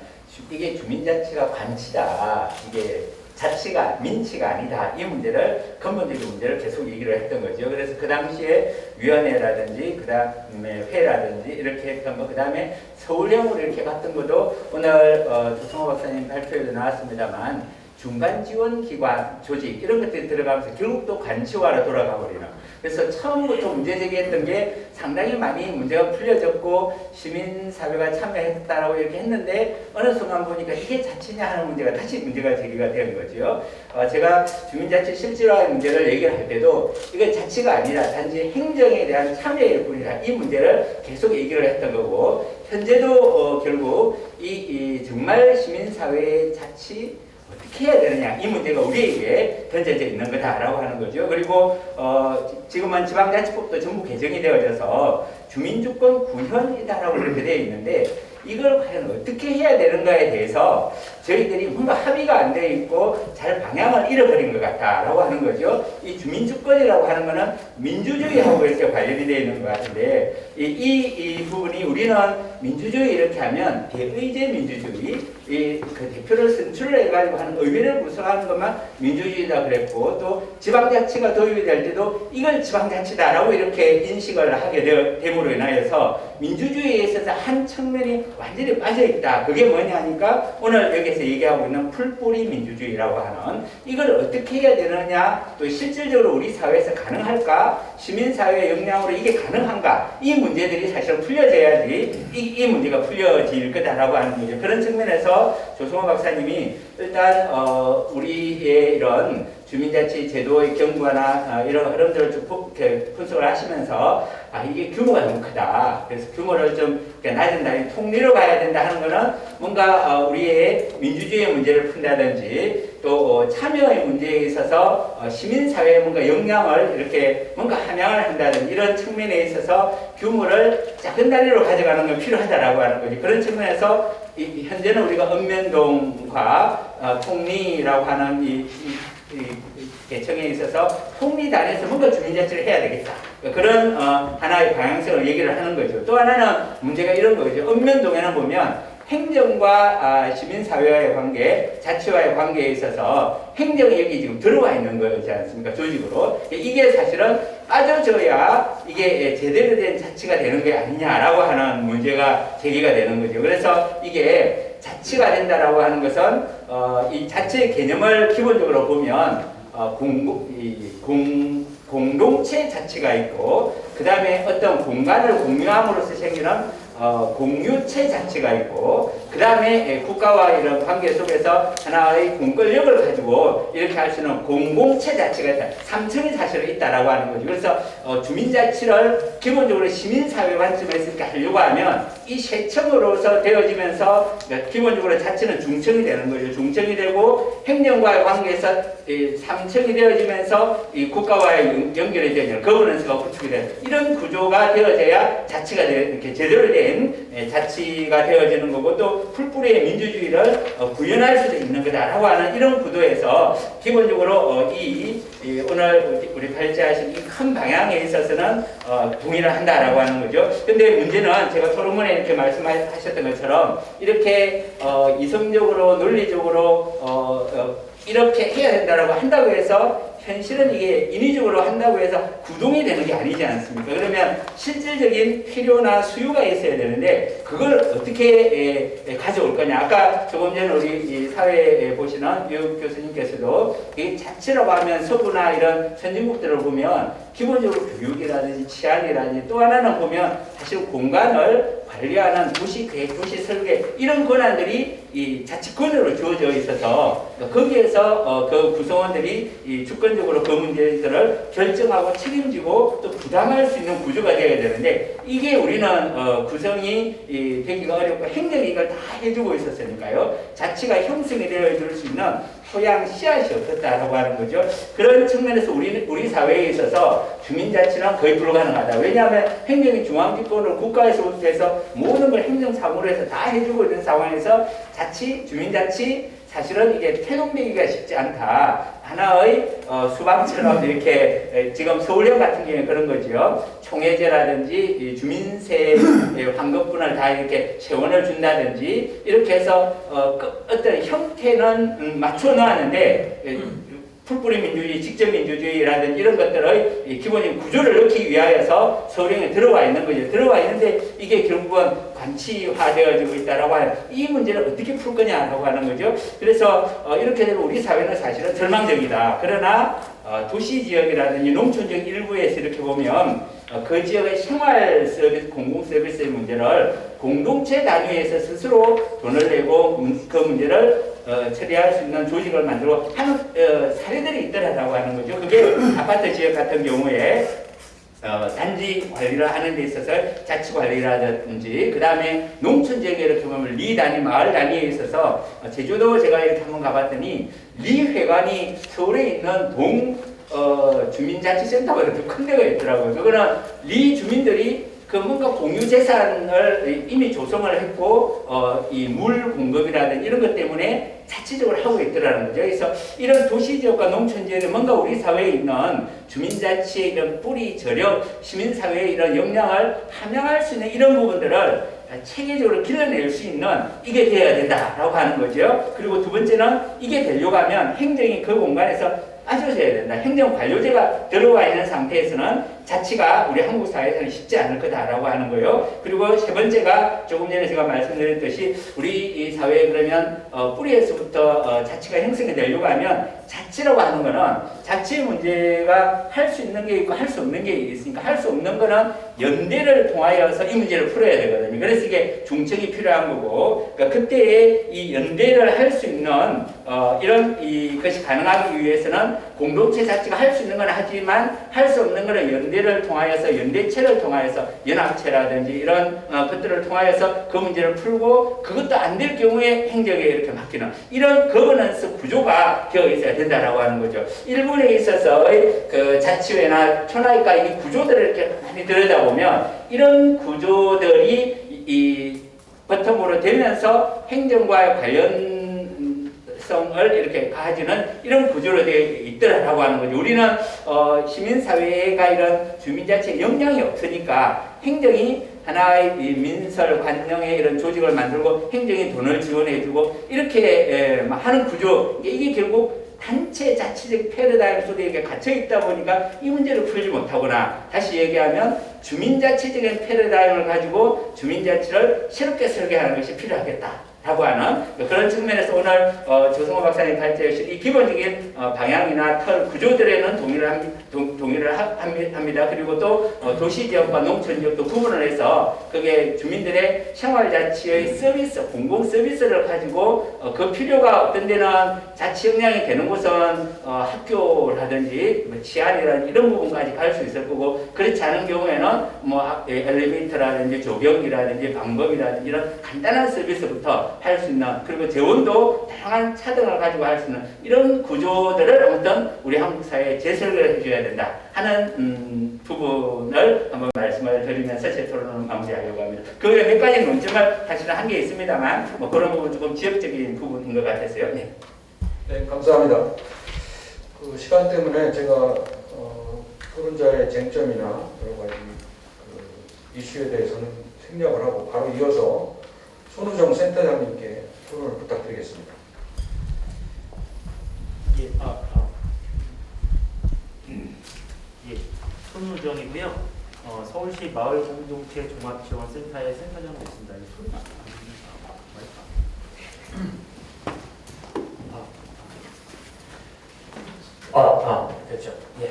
Speaker 5: 이게 주민자치가 관치다. 이게 자치가 민치가 아니다. 이 문제를 근본적인 문제를 계속 얘기를 했던 거죠. 그래서 그 당시에 위원회라든지 그 다음에 회라든지 이렇게 했던 거, 그 다음에 서울형으로 이렇게 갔던 것도 오늘 조성호 박사님 발표에도 나왔습니다만 중간지원기관 조직 이런 것들이 들어가면서 결국 또 관치화로 돌아가 버리는. 그래서 처음부터 문제 제기했던 게 상당히 많이 문제가 풀려졌고 시민사회가 참여했다라고 이렇게 했는데 어느 순간 보니까 이게 자치냐 하는 문제가 다시 문제가 제기가 된 거죠. 제가 주민자치 실질화의 문제를 얘기를 할 때도 이건 자치가 아니라 단지 행정에 대한 참여일 뿐이라 이 문제를 계속 얘기를 했던 거고 현재도 결국 이 정말 시민사회의 자치 어떻게 해야 되느냐 이 문제가 우리에게 던져져 있는 거다라고 하는 거죠. 그리고 지금은 지방자치법도 전부 개정이 되어져서 주민주권 구현이다라고 이렇게 되어 있는데 이걸 과연 어떻게 해야 되는가에 대해서 저희들이 뭔가 합의가 안 되어 있고 잘 방향을 잃어버린 것 같다라고 하는 거죠. 이 주민주권이라고 하는 거는 민주주의하고 이렇게 관련이 되어 있는 것 같은데 이 부분이 우리는 민주주의 이렇게 하면 대의제 민주주의 그 대표를 선출을 해가지고 하는 의회를 구성하는 것만 민주주의다 그랬고 또 지방자치가 도입이 될 때도 이걸 지방자치다라고 이렇게 인식을 하게 됨으로 인하여서 민주주의에 있어서 한 측면이 완전히 빠져있다. 그게 뭐냐 하니까 오늘 여기서 얘기하고 있는 풀뿌리 민주주의라고 하는 이걸 어떻게 해야 되느냐 또 실질적으로 우리 사회에서 가능할까 시민사회의 역량으로 이게 가능한가 이 문제들이 사실 풀려져야지 이 문제가 풀려질 거다라고 하는 거죠. 그런 측면에서 조성호 박사님이 일단 우리의 이런 주민자치 제도의 경과나 이런 흐름들을 쭉 분석을 하시면서 이게 규모가 너무 크다. 그래서 규모를 좀 낮은 단위 통리로 가야 된다 하는 거는 뭔가 우리의 민주주의의 문제를 푼다든지 또 참여의 문제에 있어서 시민사회에 뭔가 역량을 이렇게 뭔가 함양을 한다든지 이런 측면에 있어서 규모를 작은 단위로 가져가는 건 필요하다라고 하는 거지. 그런 측면에서 현재는 우리가 읍면동과 통리라고 하는 이 개청에 있어서 통리단에서 뭔가 주민자치를 해야 되겠다. 그런 하나의 방향성을 얘기를 하는 거죠. 또 하나는 문제가 이런 거죠. 읍면동에는 보면 행정과 시민사회와의 관계, 자치와의 관계에 있어서 행정이 여기 지금 들어와 있는 거지 않습니까? 조직으로. 이게 사실은 빠져줘야 이게 제대로 된 자치가 되는 게 아니냐라고 하는 문제가 제기가 되는 거죠. 그래서 이게 자치가 된다라고 하는 것은 이 자치의 개념을 기본적으로 보면 공동체 자치가 있고 그 다음에 어떤 공간을 공유함으로써 생기는 공유체 자치가 있고 그 다음에 국가와 이런 관계 속에서 하나의 공권력을 가지고 이렇게 할 수 있는 공공체 자치가 있다. 3층이 사실은 있다라고 하는 거죠. 그래서 주민자치를 기본적으로 시민사회 관점에서 이렇게 하려고 하면 이 세 층으로서 되어지면서 기본적으로 자치는 중층이 되는 거죠. 중층이 되고 행정과의 관계에서 3층이 되어지면서 이 국가와의 연결이 되는 거버넌스가 구축이 되는 이런 구조가 되어져야 자치가 이렇게 제대로 된 자치가 되어지는 거고 또 풀뿌리의 민주주의를 구현할 수도 있는 거다라고 하는 이런 구도에서 기본적으로 오늘 우리 발제하신 이 큰 방향에 있어서는 동의를 한다라고 하는 거죠. 근데 문제는 제가 토론문에 이렇게 말씀하셨던 것처럼 이렇게 이성적으로 논리적으로 이렇게 해야 된다라고 한다고 해서 현실은 이게 인위적으로 한다고 해서 구동이 되는 게 아니지 않습니까? 그러면 실질적인 필요나 수요가 있어야 되는데 그걸 어떻게 가져올 거냐. 아까 조금 전에 우리 사회에 보시는 유 교수님께서도 이 자치라고 하면 서구나 이런 선진국들을 보면 기본적으로 교육이라든지 치안이라든지 또 하나는 보면 사실 공간을 관리하는 도시 계획, 도시 설계 이런 권한들이 이 자치권으로 주어져 있어서 거기에서 그 구성원들이 이 주권적으로 그 문제들을 결정하고 책임지고 또 부담할 수 있는 구조가 되어야 되는데 이게 우리는 구성이 되기가 어렵고 행정이 이걸 다 해주고 있었으니까요. 자치가 형성이 되어 줄 수 있는 토양 씨앗이 없었다라고 하는 거죠. 그런 측면에서 우리 사회에 있어서 주민자치는 거의 불가능하다. 왜냐하면 행정이 중앙집권으로 국가에서부터 해서 모든 걸 행정사무로 해서 다 해주고 있는 상황에서 자치, 주민자치 사실은 이게 태동되기가 쉽지 않다. 하나의 수방처럼 이렇게 지금 서울형 같은 경우에 그런 거죠. 총회제라든지 주민세 환급분을 다 이렇게 세원을 준다든지 이렇게 해서 어떤 형태는 맞춰 놓았는데 풀뿌리 민주주의, 직접민주주의라든지 이런 것들의 기본적인 구조를 넣기 위하여서 서울형에 들어와 있는 거죠. 들어와 있는데 이게 결국은 관치화되어지고 있다라고 하는 이 문제를 어떻게 풀 거냐라고 하는 거죠. 그래서 이렇게 되면 우리 사회는 사실은 절망적이다. 그러나 도시지역이라든지 농촌지역 일부에서 이렇게 보면 그 지역의 생활 서비스, 공공 서비스의 문제를 공동체 단위에서 스스로 돈을 내고 그 문제를 처리할 수 있는 조직을 만들고 하는 사례들이 있더라라고 하는 거죠. 그게 아파트 지역 같은 경우에 단지 관리를 하는 데 있어서 자치 관리라든지 그 다음에 농촌 지역에 이렇게 보면 리 단위, 마을 단위에 있어서 제주도 제가 이렇게 한번 가봤더니 리 회관이 서울에 있는 동 주민자치센터가 이렇게 큰 데가 있더라고요. 그거는 리 주민들이 그 뭔가 공유 재산을 이미 조성을 했고 이 물 공급이라든지 이런 것 때문에 자치적으로 하고 있더라는 거죠. 그래서 이런 도시지역과 농촌지역에 뭔가 우리 사회에 있는 주민자치의 이런 뿌리 저력, 시민사회의 이런 역량을 함양할 수 있는 이런 부분들을 체계적으로 길러낼 수 있는 이게 되어야 된다라고 하는 거죠. 그리고 두 번째는 이게 되려고 하면 행정이 그 공간에서 빠져줘야 된다. 행정관료제가 들어와 있는 상태에서는 자치가 우리 한국 사회에서는 쉽지 않을 거다라고 하는 거예요. 그리고 세 번째가 조금 전에 제가 말씀드렸듯이 우리 이 사회에 그러면 뿌리에서부터 자치가 형성이 되려고 하면 자치라고 하는 거는 자치의 문제가 할 수 있는 게 있고 할 수 없는 게 있으니까 할 수 없는 거는 연대를 통하여서 이 문제를 풀어야 되거든요. 그래서 이게 중책이 필요한 거고 그러니까 그때에 이 연대를 할 수 있는 이런 것이 가능하기 위해서는 공동체 자치가 할 수 있는 건 하지만 할 수 없는 거는 연대를 통하여서 연대체를 통하여서 연합체라든지 이런 것들을 통하여서 그 문제를 풀고 그것도 안 될 경우에 행정에 이렇게 맡기는 이런 거버넌스 구조가 되어 있어야 된다라고 하는 거죠. 일본에 있어서의 그 자치회나 촌하위가 이 구조들을 이렇게 많이 들여다보면 이런 구조들이 이 바텀으로 되면서 행정과 관련 성을 이렇게 가지는 이런 구조로 되어 있더라라고 하는 거죠. 우리는 시민사회가 이런 주민자치에 역량이 없으니까 행정이 하나의 민설 관영의 이런 조직을 만들고 행정이 돈을 지원해주고 이렇게 하는 구조 이게 결국 단체 자치적 패러다임 속에 이렇게 갇혀 있다 보니까 이 문제를 풀지 못하거나 다시 얘기하면 주민자치적인 패러다임을 가지고 주민자치를 새롭게 설계하는 것이 필요하겠다. 라고 하는 그런 측면에서 오늘 조성호 박사님 발제하신 이 기본적인 방향이나 틀 구조들에는 동의를 합니다. 그리고 또 도시지역과 농촌지역도 구분을 해서 그게 주민들의 생활자치의 서비스, 공공 서비스를 가지고 그 필요가 어떤 데는 자치 역량이 되는 곳은 학교라든지 치안이라든지 이런 부분까지 갈 수 있을 거고 그렇지 않은 경우에는 뭐 엘리베이터라든지 조경이라든지 방법이라든지 이런 간단한 서비스부터 할 수 있는 그리고 재원도 다양한 차등을 가지고 할 수 있는 이런 구조들을 아무튼 우리 한국 사회에 재설계를 해줘야 된다 하는 부분을 한번 말씀을 드리면서 제 토론을 마무리하려고 합니다. 그 외에 몇 가지 논점을 사실은 한 게 있습니다만 뭐 그런 부분 조금 지역적인 부분인 것 같았어요. 네,
Speaker 1: 네 감사합니다. 그 시간 때문에 제가 토론자의 쟁점이나 여러 가지 그 이슈에 대해서는 생략을 하고 바로 이어서 손우정 센터장님께 토론을 부탁드리겠습니다.
Speaker 6: 예, 예, 손우정이고요. 서울시 마을공동체 종합지원센터의 센터장 됐습니다.
Speaker 7: 그렇죠. 예.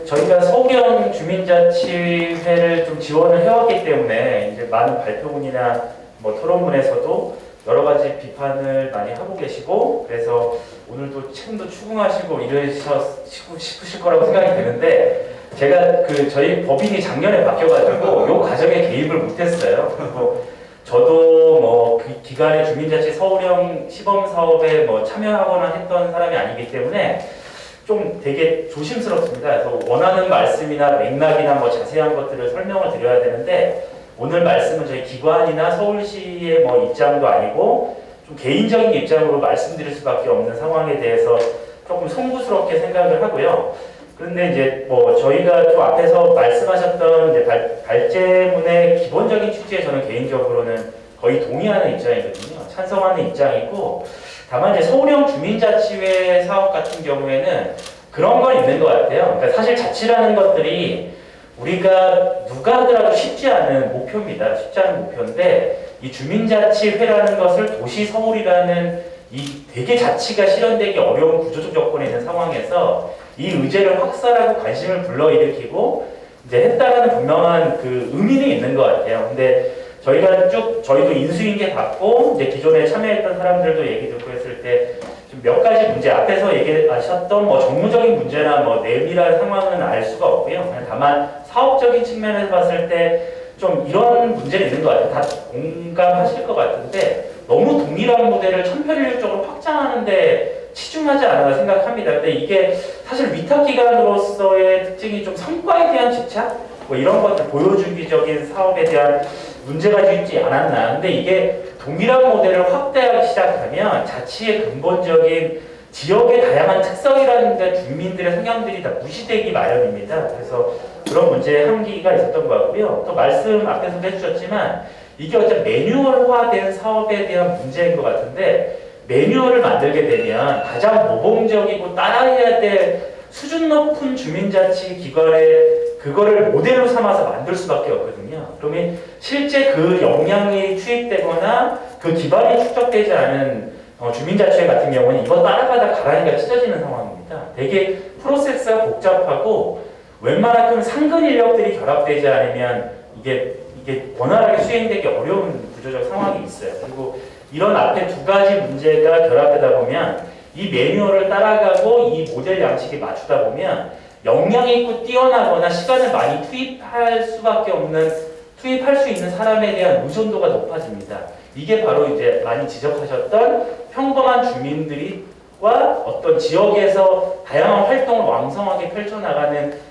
Speaker 7: 저희가 서울형 주민자치회를 좀 지원을 해왔기 때문에 이제 많은 발표문이나 뭐 토론문에서도 여러 가지 비판을 많이 하고 계시고 그래서 오늘도 책임도 추궁하시고 이러시고 싶으실 거라고 생각이 드는데 제가 저희 법인이 작년에 바뀌어가지고 이 과정에 개입을 못했어요. 그리고 저도 뭐 그 기간에 주민자치 서울형 시범사업에 뭐 참여하거나 했던 사람이 아니기 때문에 좀 되게 조심스럽습니다. 그래서 원하는 말씀이나 맥락이나 뭐 자세한 것들을 설명을 드려야 되는데 오늘 말씀은 저희 기관이나 서울시의 뭐 입장도 아니고 좀 개인적인 입장으로 말씀드릴 수밖에 없는 상황에 대해서 조금 송구스럽게 생각을 하고요. 그런데 이제 뭐 저희가 좀 앞에서 말씀하셨던 이제 발제문의 기본적인 취지에 저는 개인적으로는 거의 동의하는 입장이거든요. 찬성하는 입장이고, 다만 이제 서울형 주민자치회 사업 같은 경우에는 그런 건 있는 것 같아요. 그러니까 사실 자치라는 것들이 우리가 누가 하더라도 쉽지 않은 목표입니다. 쉽지 않은 목표인데, 이 주민자치회라는 것을 도시 서울이라는 이 되게 자치가 실현되기 어려운 구조적 조건에 있는 상황에서 이 의제를 확산하고 관심을 불러일으키고 이제 했다라는 분명한 그 의미는 있는 것 같아요. 근데 저희가 저희도 인수인계 받고 이제 기존에 참여했던 사람들도 얘기 듣고 했을 때 좀 몇 가지 문제, 앞에서 얘기하셨던 뭐 정무적인 문제나 뭐 내밀한 상황은 알 수가 없고요. 다만 사업적인 측면에서 봤을 때 좀 이런 문제는 있는 것 같아요. 다 공감하실 것 같은데 너무 동일한 모델을 천편일률적으로 확장하는데 치중하지 않아 생각합니다. 근데 이게 사실 위탁기관으로서의 특징이 좀 성과에 대한 집착? 뭐 이런 것들 보여주기적인 사업에 대한 문제가 있지 않았나. 근데 이게 동일한 모델을 확대하기 시작하면 자치의 근본적인 지역의 다양한 특성이라든가 주민들의 성향들이 다 무시되기 마련입니다. 그래서 그런 문제의 한계가 있었던 것 같고요. 또 말씀 앞에서도 해주셨지만 이게 어떤 매뉴얼화된 사업에 대한 문제인 것 같은데, 매뉴얼을 만들게 되면 가장 모범적이고 따라해야 될 수준 높은 주민자치 기관에 그거를 모델로 삼아서 만들 수밖에 없거든요. 그러면 실제 그 역량이 투입되거나 그 기반이 축적되지 않은 주민자치회 같은 경우는 이거 따라가다 가라니가 찢어지는 상황입니다. 되게 프로세스가 복잡하고 웬만하면 상근 인력들이 결합되지 않으면 이게 원활하게 수행되기 어려운 구조적 상황이 있어요. 그리고 이런 앞에 두 가지 문제가 결합되다 보면 이 매뉴얼을 따라가고 이 모델 양식에 맞추다 보면 역량이 있고 뛰어나거나 시간을 많이 투입할 수 있는 사람에 대한 의존도가 높아집니다. 이게 바로 이제 많이 지적하셨던 평범한 주민들과 어떤 지역에서 다양한 활동을 왕성하게 펼쳐나가는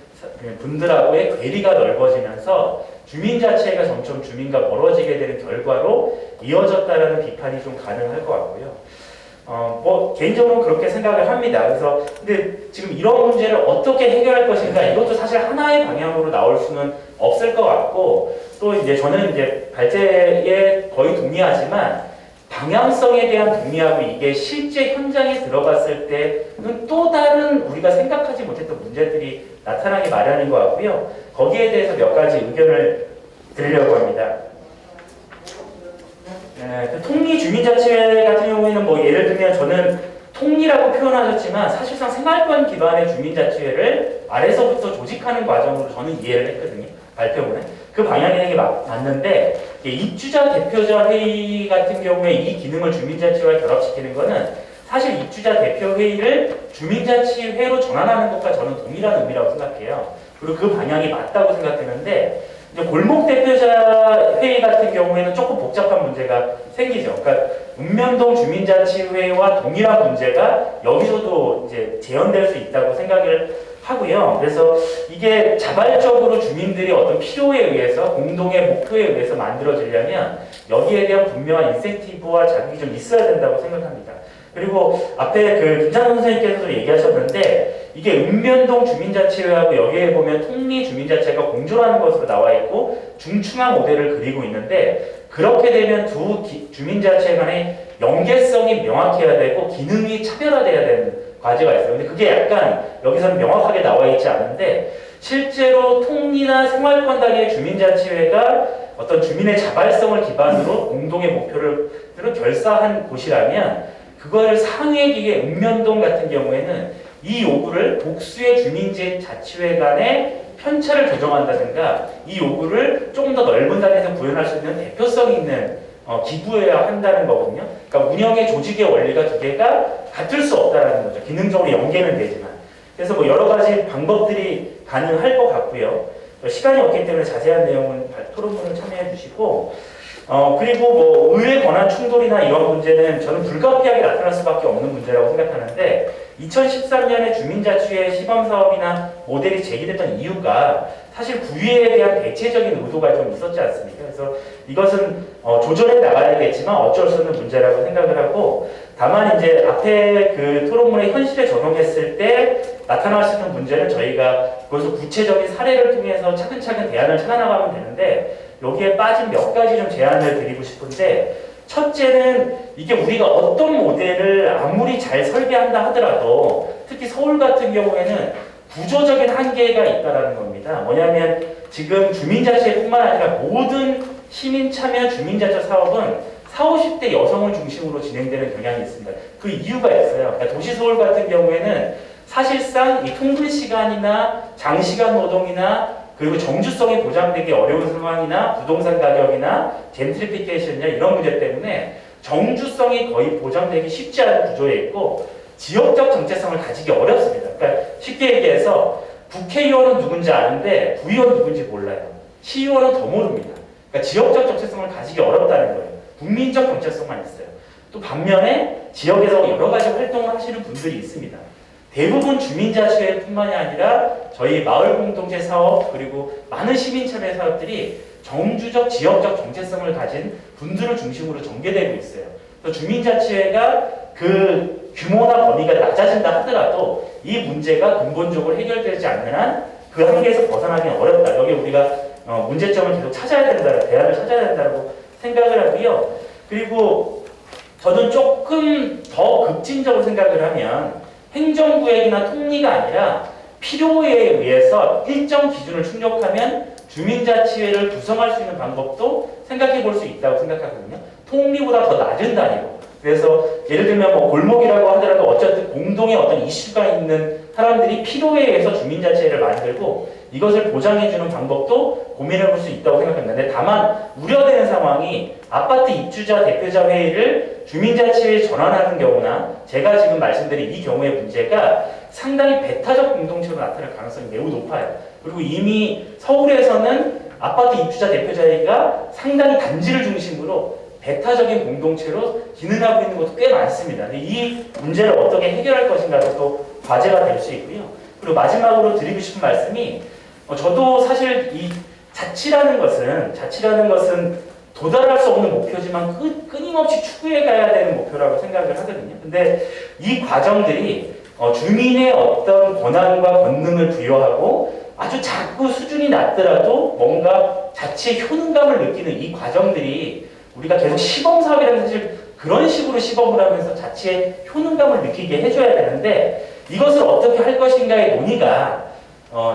Speaker 7: 분들하고의 괴리가 넓어지면서 주민자체가 점점 주민과 멀어지게 되는 결과로 이어졌다라는 비판이 좀 가능할 것 같고요. 뭐 개인적으로는 그렇게 생각을 합니다. 그래서 근데 지금 이런 문제를 어떻게 해결할 것인가, 이것도 사실 하나의 방향으로 나올 수는 없을 것 같고, 또 이제 저는 이제 발제에 거의 동의하지만 방향성에 대한 동의하고 이게 실제 현장에 들어갔을 때는 또 다른 우리가 생각하지 못했던 문제들이 나타나기 마련인 것 같고요. 거기에 대해서 몇 가지 의견을 드리려고 합니다. 통리 주민자치회 같은 경우에는 뭐 예를 들면 저는 통리라고 표현하셨지만 사실상 생활권 기반의 주민자치회를 아래서부터 조직하는 과정으로 저는 이해를 했거든요. 발표문에. 그 방향이 되게 맞는데 입주자 대표자 회의 같은 경우에 이 기능을 주민자치회와 결합시키는 거는 사실 입주자 대표 회의를 주민자치회로 전환하는 것과 저는 동일한 의미라고 생각해요. 그리고 그 방향이 맞다고 생각되는데 이제 골목 대표자 회의 같은 경우에는 조금 복잡한 문제가 생기죠. 그러니까 읍면동 주민자치회와 동일한 문제가 여기서도 이제 재현될 수 있다고 생각을 하고요. 그래서 이게 자발적으로 주민들이 어떤 필요에 의해서 공동의 목표에 의해서 만들어지려면 여기에 대한 분명한 인센티브와 자극이 좀 있어야 된다고 생각합니다. 그리고 앞에 그 김찬 선생님께서도 얘기하셨는데 이게 읍면동 주민자치회하고 여기에 보면 통리 주민자치회가 공존하는 것으로 나와 있고 중층화 모델을 그리고 있는데, 그렇게 되면 두 주민자치회 간의 연계성이 명확해야 되고 기능이 차별화돼야 되는 과제가 있어요. 근데 그게 약간 여기서는 명확하게 나와 있지 않은데, 실제로 통리나 생활권 단위의 주민자치회가 어떤 주민의 자발성을 기반으로 공동의 목표를 결사한 곳이라면 그걸 상위의 기계 읍면동 같은 경우에는 이 요구를 복수의 주민자치회 간의 편차를 조정한다든가 이 요구를 조금 더 넓은 단위에서 구현할 수 있는 대표성 있는 기구해야 한다는 거거든요. 그러니까 운영의 조직의 원리가 두 개가 같을 수 없다는 거죠. 기능적으로 연계는 되지만. 그래서 뭐 여러 가지 방법들이 가능할 것 같고요. 시간이 없기 때문에 자세한 내용은 토론문을 참여해 주시고, 그리고 뭐 의회 권한 충돌이나 이런 문제는 저는 불가피하게 나타날 수밖에 없는 문제라고 생각하는데, 2013년에 주민자치회 시범사업이나 모델이 제기됐던 이유가 사실 구의에 대한 대체적인 의도가 좀 있었지 않습니까? 그래서 이것은 조절해 나가야겠지만 어쩔 수 없는 문제라고 생각을 하고, 다만 이제 앞에 그 토론문에 현실에 적용했을 때 나타날 수 있는 문제는 저희가 그것을 구체적인 사례를 통해서 차근차근 대안을 찾아나가면 되는데, 여기에 빠진 몇 가지 좀 제안을 드리고 싶은데, 첫째는 이게 우리가 어떤 모델을 아무리 잘 설계한다 하더라도 특히 서울 같은 경우에는 구조적인 한계가 있다는 겁니다. 뭐냐면 지금 주민자치회뿐만 아니라 모든 시민 참여 주민자치 사업은 40, 50대 여성을 중심으로 진행되는 경향이 있습니다. 그 이유가 있어요. 그러니까 도시 서울 같은 경우에는 사실상 이 통근 시간이나 장시간 노동이나 그리고 정주성이 보장되기 어려운 상황이나 부동산 가격이나 젠트리피케이션이나 이런 문제 때문에 정주성이 거의 보장되기 쉽지 않은 구조에 있고 지역적 정체성을 가지기 어렵습니다. 그러니까 쉽게 얘기해서 국회의원은 누군지 아는데 구의원 누군지 몰라요. 시의원은 더 모릅니다. 그러니까 지역적 정체성을 가지기 어렵다는 거예요. 국민적 정체성만 있어요. 또 반면에 지역에서 여러 가지 활동을 하시는 분들이 있습니다. 대부분 주민자치회뿐만이 아니라 저희 마을 공동체 사업 그리고 많은 시민 참여 사업들이 정주적 지역적 정체성을 가진 분들을 중심으로 전개되고 있어요. 그래서 주민자치회가 그 규모나 범위가 낮아진다 하더라도 이 문제가 근본적으로 해결되지 않는 한 그 한계에서 벗어나기는 어렵다. 여기 우리가 문제점을 계속 찾아야 된다, 대안을 찾아야 된다고 생각을 하고요. 그리고 저는 조금 더 급진적으로 생각을 하면 행정구역이나 통리가 아니라 필요에 의해서 일정 기준을 충족하면 주민자치회를 구성할 수 있는 방법도 생각해 볼 수 있다고 생각하거든요. 통리보다 더 낮은 단위로. 그래서 예를 들면 뭐 골목이라고 하더라도 어쨌든 공동의 어떤 이슈가 있는 사람들이 필요에 의해서 주민자치회를 만들고 이것을 보장해주는 방법도 고민해 볼 수 있다고 생각합니다. 근데 다만 우려되는 상황이 아파트 입주자 대표자 회의를 주민자치회에 전환하는 경우나 제가 지금 말씀드린 이 경우의 문제가 상당히 배타적 공동체로 나타날 가능성이 매우 높아요. 그리고 이미 서울에서는 아파트 입주자 대표자 회의가 상당히 단지를 중심으로 배타적인 공동체로 기능하고 있는 것도 꽤 많습니다. 근데 이 문제를 어떻게 해결할 것인가도 또 과제가 될 수 있고요. 그리고 마지막으로 드리고 싶은 말씀이 저도 사실 이 자치라는 것은 도달할 수 없는 목표지만 끊임없이 추구해 가야 되는 목표라고 생각을 하거든요. 근데 이 과정들이 주민의 어떤 권한과 권능을 부여하고 아주 작고 수준이 낮더라도 뭔가 자치의 효능감을 느끼는 이 과정들이 우리가 계속 시범사업이라는 사실 그런 식으로 시범을 하면서 자치의 효능감을 느끼게 해줘야 되는데 이것을 어떻게 할 것인가의 논의가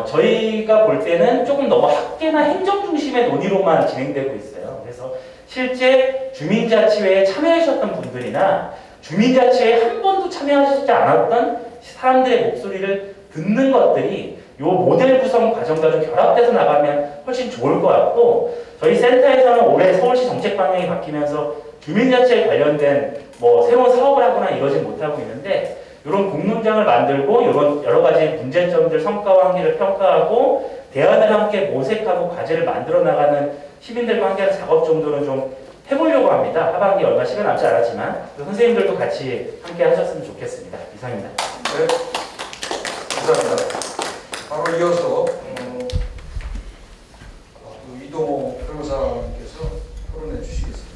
Speaker 7: 저희가 볼 때는 조금 너무 학계나 행정 중심의 논의로만 진행되고 있어요. 그래서 실제 주민자치회에 참여하셨던 분들이나 주민자치회에 한 번도 참여하시지 않았던 사람들의 목소리를 듣는 것들이 이 모델 구성 과정과 좀 결합돼서 나가면 훨씬 좋을 것 같고 저희 센터에서는 올해 서울시 정책 방향이 바뀌면서 주민자치에 관련된 뭐 새로운 사업을 하거나 이러지 못하고 있는데 이런 공론장을 만들고 이런 여러 가지 문제점들 성과와 한계를 평가하고 대안을 함께 모색하고 과제를 만들어 나가는 시민들과 함께하는 작업 정도는 좀 해보려고 합니다. 하반기 얼마 시간 남지 않았지만 선생님들도 같이 함께 하셨으면 좋겠습니다. 이상입니다.
Speaker 1: 네, 감사합니다. 바로 이어서 이동호 변호사님께서 토론해 주시겠습니다.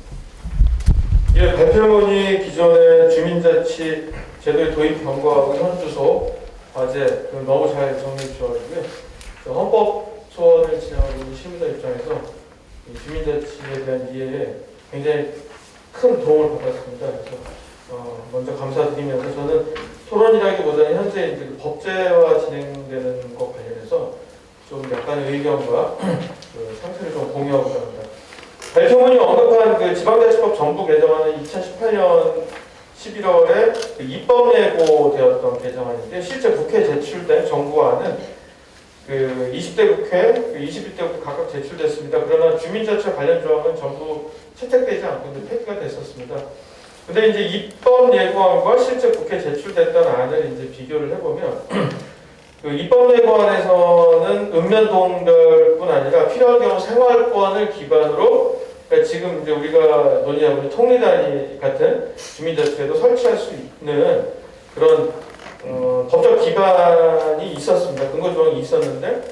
Speaker 2: 예, 배표문이 기존의 주민자치 제도의 도입 경과하고 현주소 과제 너무 잘 정리해 주셔가지고요. 헌법 소원을 진행하고 있는 시민들 입장에서 이 주민자치에 대한 이해에 굉장히 큰 도움을 받았습니다. 그래서 먼저 감사드리면서 저는 토론이라기보다는 현재 이제 법제화 진행되는 것 관련해서 좀 약간의 의견과 그 상태를 좀 공유하고자 합니다. 발표문이 언급한 그 지방자치법 전부 개정안은 2018년 11월에 그 입법 예고되었던 개정안인데 실제 국회에 제출된 정부안은 그 20대 국회, 그 21대 국회 각각 제출됐습니다. 그러나 주민자치 관련 조항은 전부 채택되지 않고 폐기가 됐었습니다. 근데 이제 입법 예고안과 실제 국회에 제출됐던 안을 이제 비교를 해보면 그 입법 예고안에서는 읍면동별뿐 아니라 필요한 경우 생활권을 기반으로 그러니까 지금 이제 우리가 논의하고 있는 통리단위 같은 주민자치회도 설치할 수 있는 그런 법적 기반이 있었습니다. 근거 조항이 있었는데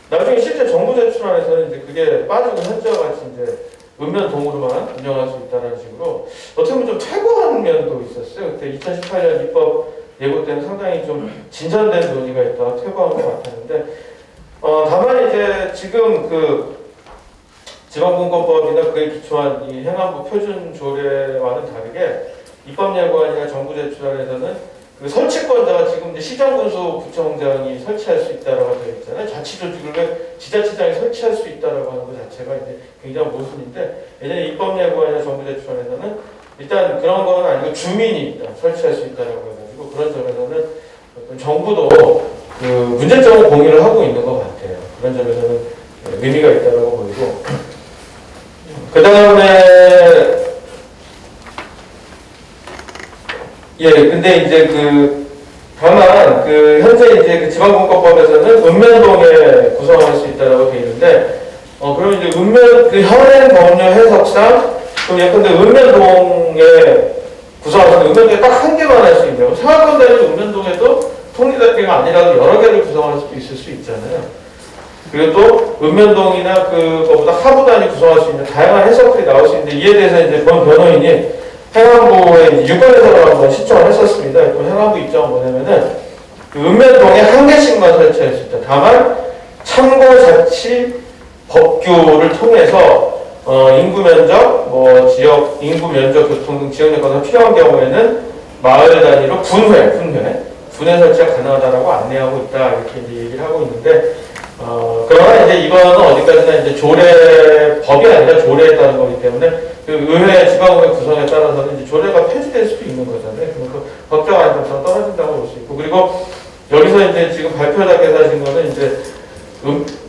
Speaker 2: 나중에 실제 정부 제출안에서는 이제 그게 빠지고 현재와 같이 이제 읍면동으로만 운영할 수 있다는 식으로 어떻게 보면 좀 퇴보하는 면도 있었어요. 그때 2018년 입법 예고 때는 상당히 좀 진전된 논의가 있다 퇴보한 것 같았는데 다만 이제 지금 그 지방분권법이나 그에 기초한 이 행안부 표준 조례와는 다르게 입법 예고안이나 정부 제출안에서는 그 설치권자가 지금 이제 시정군수 부청장이 설치할 수 있다라고 되어 있잖아요. 자치조직을 왜 지자체장이 설치할 수 있다라고 하는 것 자체가 이제 굉장히 모순인데 예전에 입법 예고안이나 정부 제출안에서는 일단 그런 건 아니고 주민이 일단 설치할 수 있다라고 해가지고 그런 점에서는 어떤 정부도 그 문제점을 공유를 하고 있는 것 같아요. 그런 점에서는 의미가 있다라고 보이고 그 다음에 근데 이제 다만 현재 이제 그 지방분권법에서는 읍면동에 구성할 수 있다라고 되어 있는데 그럼 이제 현행 법률 해석상 그럼 예컨대 읍면동에 구성하는 읍면동에 딱 한 개만 할 수 있냐고 생각건대는 읍면동에도 통일대표가 아니라도 여러 개를 구성할 수도 있을 수 있잖아요. 그리고 또 읍면동이나 그거보다 하부 단위 구성할 수 있는 다양한 해석들이 나올 수 있는데 이에 대해서 이제 본 변호인이 행안부에 유권해석을 한번 신청을 했었습니다. 그 행안부 입장은 뭐냐면은 읍면동에 한 개씩만 설치할 수 있다. 다만 참고자치 법규를 통해서 인구 면적, 지역 인구 면적, 교통 등 지역 여건이 필요한 경우에는 마을 단위로 분회 설치가 가능하다라고 안내하고 있다 이렇게 이제 얘기를 하고 있는데 그러나 이제 이거는 어디까지나 이제 법이 아니라 조례에 따른 거기 때문에 그 의회 지방의회 구성에 따라서는 이제 조례가 폐지될 수도 있는 거잖아요. 그러니까 법적 안정성 떨어진다고 볼 수 있고 그리고 여기서 이제 지금 발표자께서 하신 거는 이제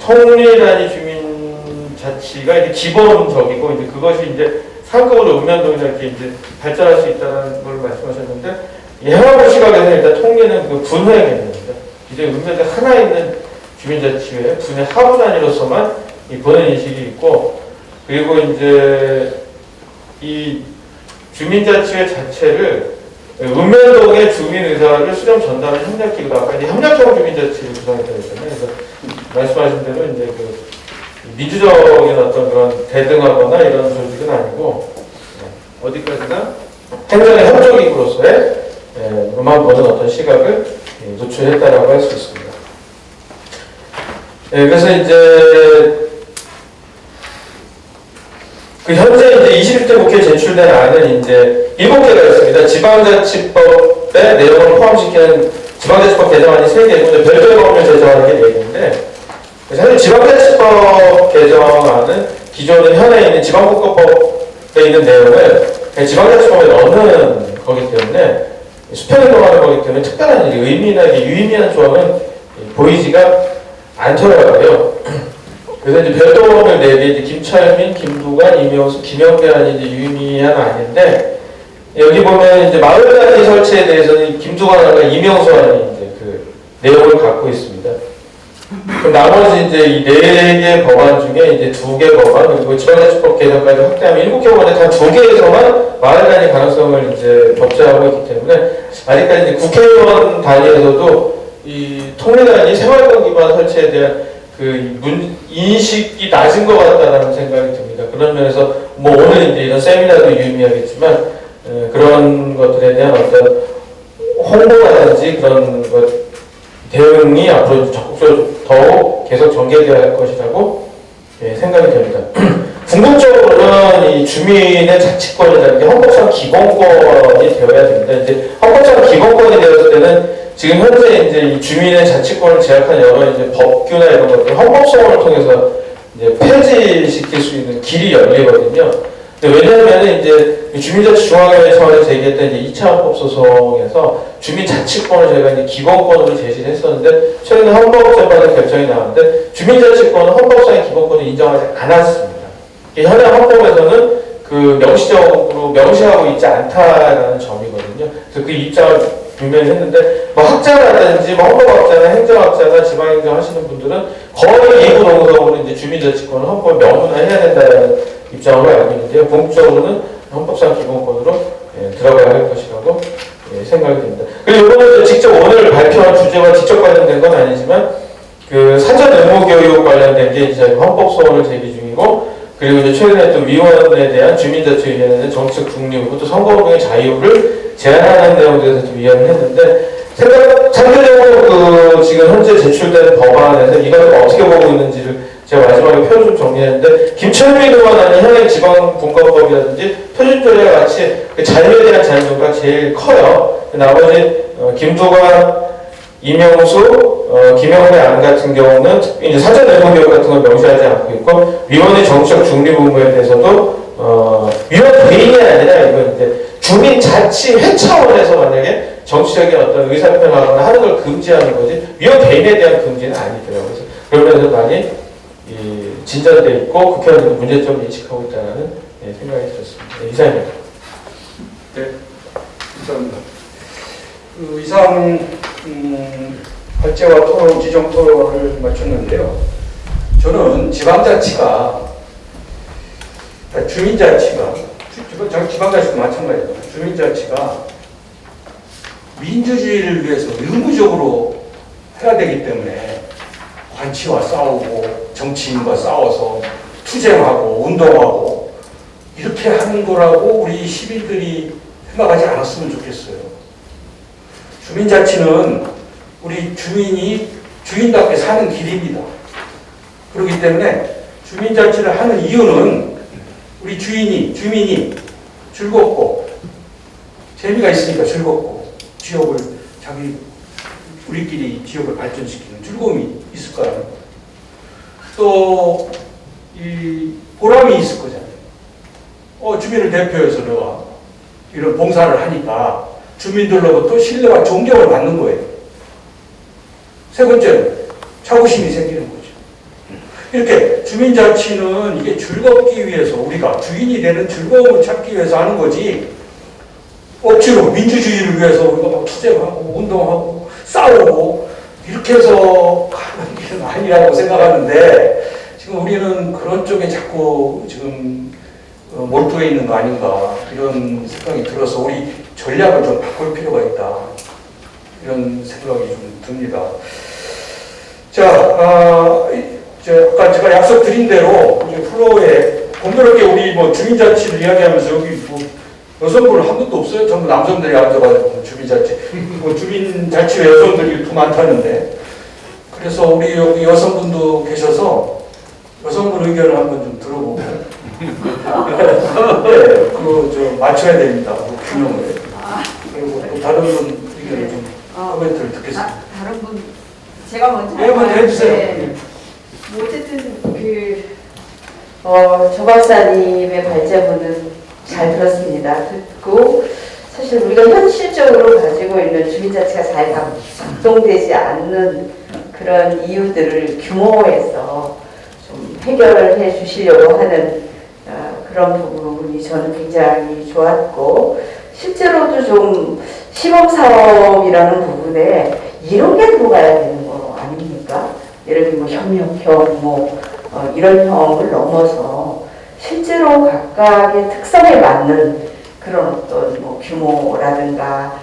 Speaker 2: 통일단위 주민자치가 이제 기본적이고 이제 그것이 이제 상급으로 읍면동이나 이렇게 이제 발전할 수 있다는 걸 말씀하셨는데 이 행안부 시각에서는 일단 통일은 그 분회 개념입니다. 이제 읍면에 하나 있는 주민자치회 분회 하부 단위로서만 이 본연 인식이 있고 그리고 이제 이 주민자치회 자체를 읍면동의 주민의사를 수렴 전달하는 협력기구다. 아까 이제 협력형 주민자치를 구성했다고 했잖아요. 그래서 말씀하신 대로 이제 민주적인 어떤 그런 대등하거나 이런 조직은 아니고 어디까지나 행정의 협조기구로서의 만 보는 어떤 시각을 노출했다라고 할 수 있습니다. 그래서 이제 현재 이제 21대 국회에 제출된 안은 이제 7개가 있습니다. 지방자치법의 내용을 포함시키는 지방자치법 개정안이 3개고 별도의 법률 제정하는 게 4개인데 사실 지방자치법 개정안은 기존에 현에 있는 지방분권법에 있는 내용을 지방자치법에 넣는 거기 때문에 수평운동하는 거기 때문에 특별한 의미나 유의미한 조항은 보이지가 않더라고요. 그래서 이제 별도법을 4개, 이제 김철민, 김두관, 이명수, 김영배안이 이제 유의미한 안인데, 여기 보면 이제 마을 단위 설치에 대해서는 김두관과 이명수안이 이제 그 내용을 갖고 있습니다. 그럼 나머지 이제 이 4개 법안 중에 이제 2개 법안, 그리고 지방자치법 개정까지 확대하면 7개 법안에 단 2개에서만 마을 단위 가능성을 이제 법제하고 있기 때문에, 아직까지 이제 국회의원 단위에서도 이 통일단위 생활권 기반 설치에 대한 인식이 낮은 것 같다라는 생각이 듭니다. 그런 면에서 오늘 이제 이런 세미나도 유의미하겠지만 그런 것들에 대한 어떤 홍보라든지 그런 것 대응이 앞으로 적극적으로 더욱 계속 전개되어야 할 것이라고 생각이 됩니다. 궁극적으로는 이 주민의 자치권이라는 게 헌법상 기본권이 되어야 됩니다. 이제 헌법상 기본권이 되었을 때는 지금 현재 이제 이 주민의 자치권을 제약한 여러 이제 법규나 이런 것들 헌법소원을 통해서 이제 폐지시킬 수 있는 길이 열리거든요. 왜냐하면 이제 주민자치 중앙회의 차원에서 제기했던 이제 2차 헌법소송에서 주민자치권을 저희가 이제 기본권으로 제시를 했었는데 최근에 헌법재판의 결정이 나왔는데 주민자치권은 헌법상의 기본권을 인정하지 않았습니다. 현행 헌법에서는 명시적으로 명시하고 있지 않다라는 점이거든요. 그래서 그 입장을 분명히 했는데 학자라든지 헌법학자나 행정학자나 지방행정 하시는 분들은 거의 이구동성으로 이제 주민자치권을 헌법에 명문화해야 된다는 입장으로 알고 있는데요. 궁극적으로는 헌법상 기본권으로 들어가야 할 것이라고 생각이 듭니다. 그리고 이번에 직접 오늘 발표한 주제와 직접 관련된 건 아니지만 그 사전 의무 교육 관련된 게 이제 헌법 소원을 제기 중이고, 그리고 이제 최근에 또 위원에 대한 주민자치위원회는 정치적 중립이고 또 선거운동의 자유를 제한하는 내용에 대해서 좀 위원을 했는데, 상대적으로 지금 현재 제출된 법안에서 이것을 어떻게 보고 있는지를 제가 마지막에 표를 좀 정리했는데, 김철민 의원은 현행 지방분권법이라든지 표준조례와 같이 그 자유에 대한 자유가 제일 커요. 나머지 김두관, 이명수, 김영배 안 같은 경우는 이제 사전 의무 교육 같은 걸 명시하지 않고 있고, 위원의 정치적 중립 의무에 대해서도 위원 개인이 아니라 이건 이제 주민자치회 차원에서 만약에 정치적인 어떤 의사표현하거나 하는 걸 금지하는 거지 위원 개인에 대한 금지는 아니더라고요. 그래서 그러면서 많이 진전돼 있고 국회의원들도 문제점을 인식하고 있다는 생각이 들었습니다. 이상입니다.
Speaker 1: 네, 감사합니다. 그 이상 발제와 토론, 지정 토론을 마쳤는데요. 저는 지방자치가, 주민자치가, 지방자치도 마찬가지예요. 주민자치가 민주주의를 위해서 의무적으로 해야 되기 때문에 관치와 싸우고 정치인과 싸워서 투쟁하고 운동하고 이렇게 하는 거라고 우리 시민들이 생각하지 않았으면 좋겠어요. 주민자치는 우리 주민이 주인답게 사는 길입니다. 그렇기 때문에 주민자치를 하는 이유는 우리 주민이 즐겁고 재미가 있으니까 즐겁고 지역을 우리끼리 지역을 발전시키는 즐거움이 있을 거라는 거. 또 이 보람이 있을 거잖아요. 주민을 대표해서 내가 이런 봉사를 하니까 주민들로부터 신뢰와 존경을 받는 거예요. 세 번째는 자부심이 생기는 거죠. 이렇게 주민자치는 이게 즐겁기 위해서 우리가 주인이 되는 즐거움을 찾기 위해서 하는 거지, 억지로 민주주의를 위해서 우리가 막 투쟁하고 운동하고 싸우고 이렇게 해서 가는 길은 아니라고 생각하는데, 지금 우리는 그런 쪽에 자꾸 지금 몰두해 있는 거 아닌가 이런 생각이 들어서 우리 전략을 좀 바꿀 필요가 있다 이런 생각이 좀 듭니다. 자, 아까 제가 약속드린 대로 이제 플로어에 공교롭게 우리 주민자치를 이야기하면서 여기 여성분은 한 분도 없어요. 전부 남성들이 앉아가지고 주민자치, 주민자치회 여성들이 더 많다는데, 그래서 우리 여기 여성분도 계셔서 여성분 의견을 한번 좀 들어보고, 네, 그거 좀 맞춰야 됩니다. 그 균형을. 그리고 또 다른 분 의견을 좀 코멘트를 듣겠습니다.
Speaker 8: 다른 분 제가 먼저
Speaker 1: 네, 먼저 해주세요.
Speaker 8: 네. 뭐 어쨌든 조 박사님의 발제문은 잘 들었습니다. 듣고 사실 우리가 현실적으로 가지고 있는 주민자치가 잘 작동되지 않는 그런 이유들을 규모에서 좀 해결해 주시려고 하는 그런 부분이 저는 굉장히 좋았고, 실제로도 좀 시범사업이라는 부분에 이런 게 들어가야 되는 거 아닙니까? 예를 들면 협력형 이런 형을 넘어서 실제로 각각의 특성에 맞는 그런 어떤 규모라든가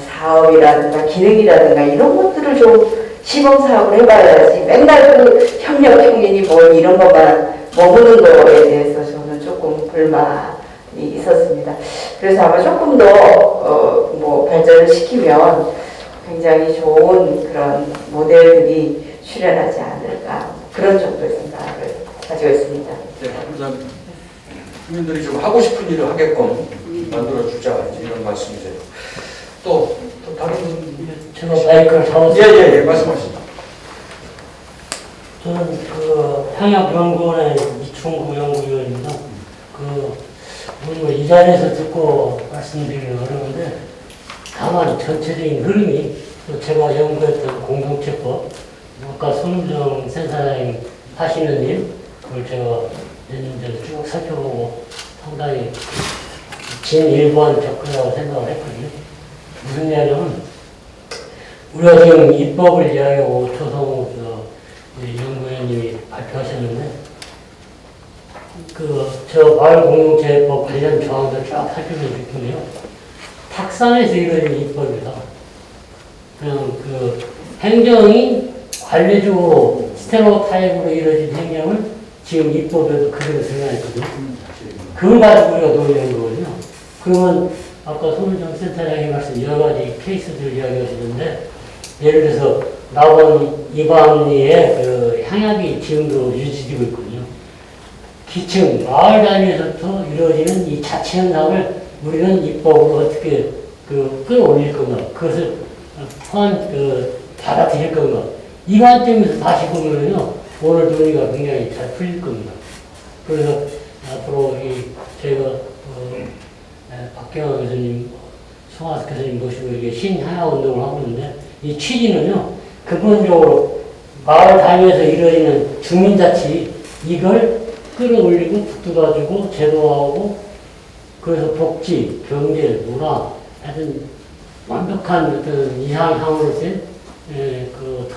Speaker 8: 사업이라든가 기능이라든가 이런 것들을 좀 시범사업을 해봐야지 맨날 그 협력형이니 이런 것만 머무는 거에 대해서 저는 조금 불만이 있었습니다. 그래서 아마 조금 더 발전을 시키면 굉장히 좋은 그런 모델들이 출현하지 않을까, 그런 정도의 생각을 가지고 있습니다.
Speaker 1: 네, 감사합니다. 주민들이 좀 하고 싶은 일을 하게끔 만들어주자, 이런 말씀이세요. 또 다른 분?
Speaker 9: 제가 마이크를 잡았어요.
Speaker 1: 예, 말씀하시죠.
Speaker 9: 저는 향약연구원의 이충구 연구위원입니다. 이 자리에서 듣고 말씀드리기 어려운데, 다만 전체적인 흐름이 제가 연구했던 공동체법, 아까 손우정 센터장님 하시는 일, 그걸 제가 몇 년 전에 쭉 살펴보고 상당히 진일보한 접근이라고 생각을 했거든요. 무슨 이야기냐면, 우리가 지금 입법을 이야기하고 조성우 연구위원님이 발표하셨는데, 저 마을공동체법 관련 조항들 쫙 살펴보셨군요. 탁상에서 이루어진 입법이다. 그냥 그 행정이 관례적으로 스테레오타입으로 이루어진 행정을 지금 입법에도 그대로 들어가있거든요. 그걸 가지고 우리가 논의하는 거거든요. 그러면 아까 손은정 센터장이 말씀 여러 가지 케이스들 이야기하시는데 예를 들어서 낙원 이방리의 그 향약이 지금도 유지되고 있거든요. 기층, 마을 단위에서부터 이루어지는 이 자치 현상을 우리는 입법으로 어떻게 그 끌어올릴 건가, 그것을 받아들일 건가. 이 관점에서 다시 보면요, 오늘 논의가 굉장히 잘 풀릴 겁니다. 그래서 앞으로 저희가 박경환 교수님, 송하숙 교수님 모시고 이게 신하야 운동을 하고 있는데 이 취지는요, 근본적으로 마을 단위에서 이루어지는 주민자치 이걸 끌어올리고 북돋아주고 제도화하고 그래서 복지, 경제, 문화 하여튼 완벽한 어떤 이상향으로 된 그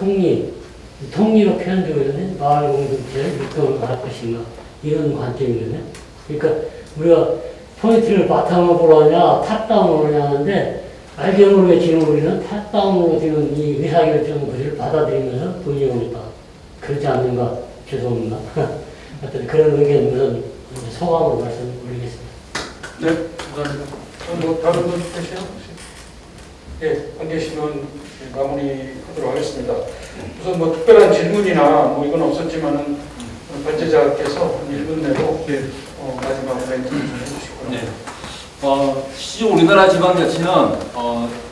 Speaker 9: 통리로 표현되고 있는 마을 공동체의 육성을 할 것인가 이런 관점이거든요. 그러니까 우리가 포인트를 바탕으로 보느냐 탑다운으로 하냐 하는데 알게 모르게 지금 우리는 탑다운으로 되는 이 의사결정 구조를 받아들이면서 논의해오니까 그렇지 않는가 죄송합니다. 하여튼 그런 의견 우선 소감으로 말씀 올리겠습니다.
Speaker 1: 네, 감사합니다. 뭐 다른 분 계세요? 예, 안 계시면 마무리하도록 하겠습니다. 우선 뭐 특별한 질문이나 뭐 이건 없었지만은 발제자께서 1분 내로 마지막 멘트 좀 해주시고요.
Speaker 10: 네. 실제 우리나라 지방자치는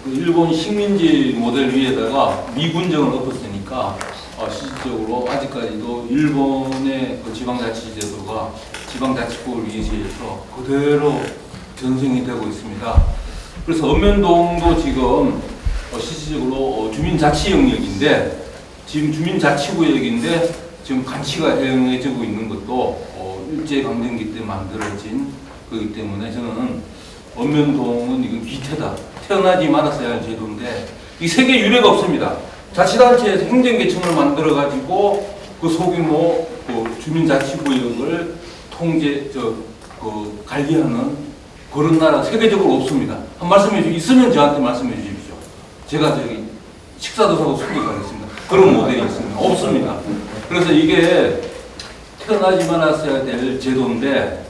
Speaker 10: 그 일본 식민지 모델 위에다가 미군정을 엎었으니까 실질적으로 아직까지도 일본의 그 지방자치 제도가 지방자치법을 위시해서 그대로 전승이 되고 있습니다. 그래서 읍면동도 지금 실질적으로 주민자치 영역인데 지금 주민자치구역인데 지금 간치가 행해지고 있는 것도 일제강점기 때 만들어진 거기 때문에 저는 읍면동은 이건 기태다. 태어나지 말았어야 할 제도인데 이 세계 유례가 없습니다. 자치단체에서 행정계층을 만들어가지고 그 소규모 그 주민자치구역을 관리하는 그런 나라 세계적으로 없습니다. 한 말씀해 주시죠. 있으면 저한테 말씀해 주십시오. 제가 저기 식사도 사고 술도 사겠습니다. 그런 모델이 있습니다. 없습니다. 그래서 이게 태어나지 말았어야 될 제도인데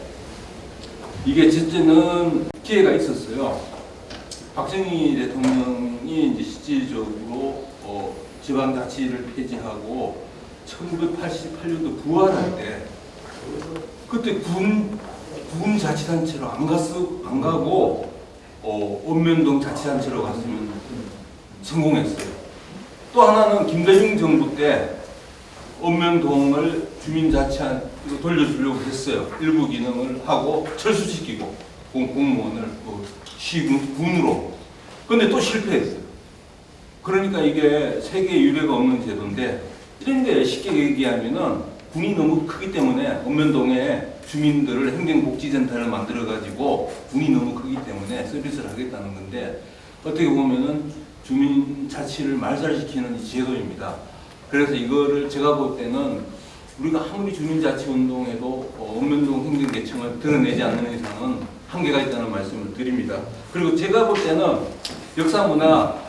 Speaker 10: 이게 첫째는 기회가 있었어요. 박정희 대통령이 이제 실질적으로 지방자치를 폐지하고 1988년도 부활할 때 그때 군자치단체로 안 가고 읍면동 자치단체로 갔으면 성공했어요. 또 하나는 김대중 정부 때 읍면동을 주민자치한 돌려주려고 했어요. 일부 기능을 하고 철수시키고 공무원을 시군으로. 근데 또 실패했어요. 그러니까 이게 세계에 유례가 없는 제도인데 이런데 쉽게 얘기하면은 군이 너무 크기 때문에 읍면동에 주민들을 행정복지센터를 만들어가지고 군이 너무 크기 때문에 서비스를 하겠다는 건데 어떻게 보면은 주민자치를 말살시키는 이 제도입니다. 그래서 이거를 제가 볼 때는 우리가 아무리 주민자치 운동해도 읍면동 행정계층을 드러내지 않는 이상은 한계가 있다는 말씀을 드립니다. 그리고 제가 볼 때는 역사문화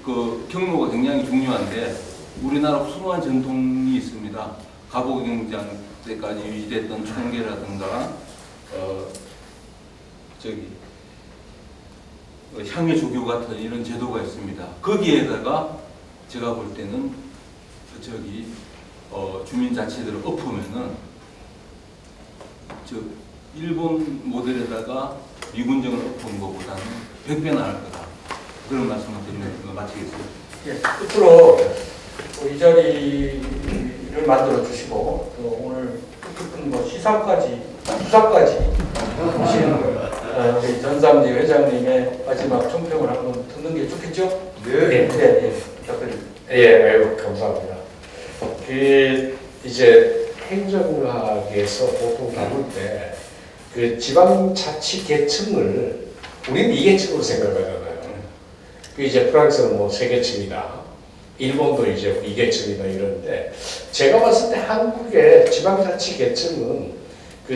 Speaker 10: 그 경로가 굉장히 중요한데 우리나라 훌륭한 전통이 있습니다. 갑오경장 때까지 유지됐던 총계라든가 향해 조교 같은 이런 제도가 있습니다. 거기에다가 제가 볼 때는 주민자치들을 엎으면은 일본 모델에다가 미군정을 엎은 것보다는 100배 나을 거다. 그런 말씀을 드리면서 마치겠습니다.
Speaker 1: 예, 끝으로 이 자리를 만들어 주시고 또 오늘 뜻깊은 부사까지 하시는 우리 전삼지 회장님의 마지막 총평을 한번 듣는 게 좋겠죠? 네, 부탁드립니다.
Speaker 11: 매우 감사합니다. 이제 행정학에서 보통 다룰 때 그 지방자치 계층을 우리는 2계층으로 생각하잖아요. 이제 프랑스는 뭐 3계층이다. 일본도 이제 2계층이다 이러는데 제가 봤을 때 한국의 지방자치 계층은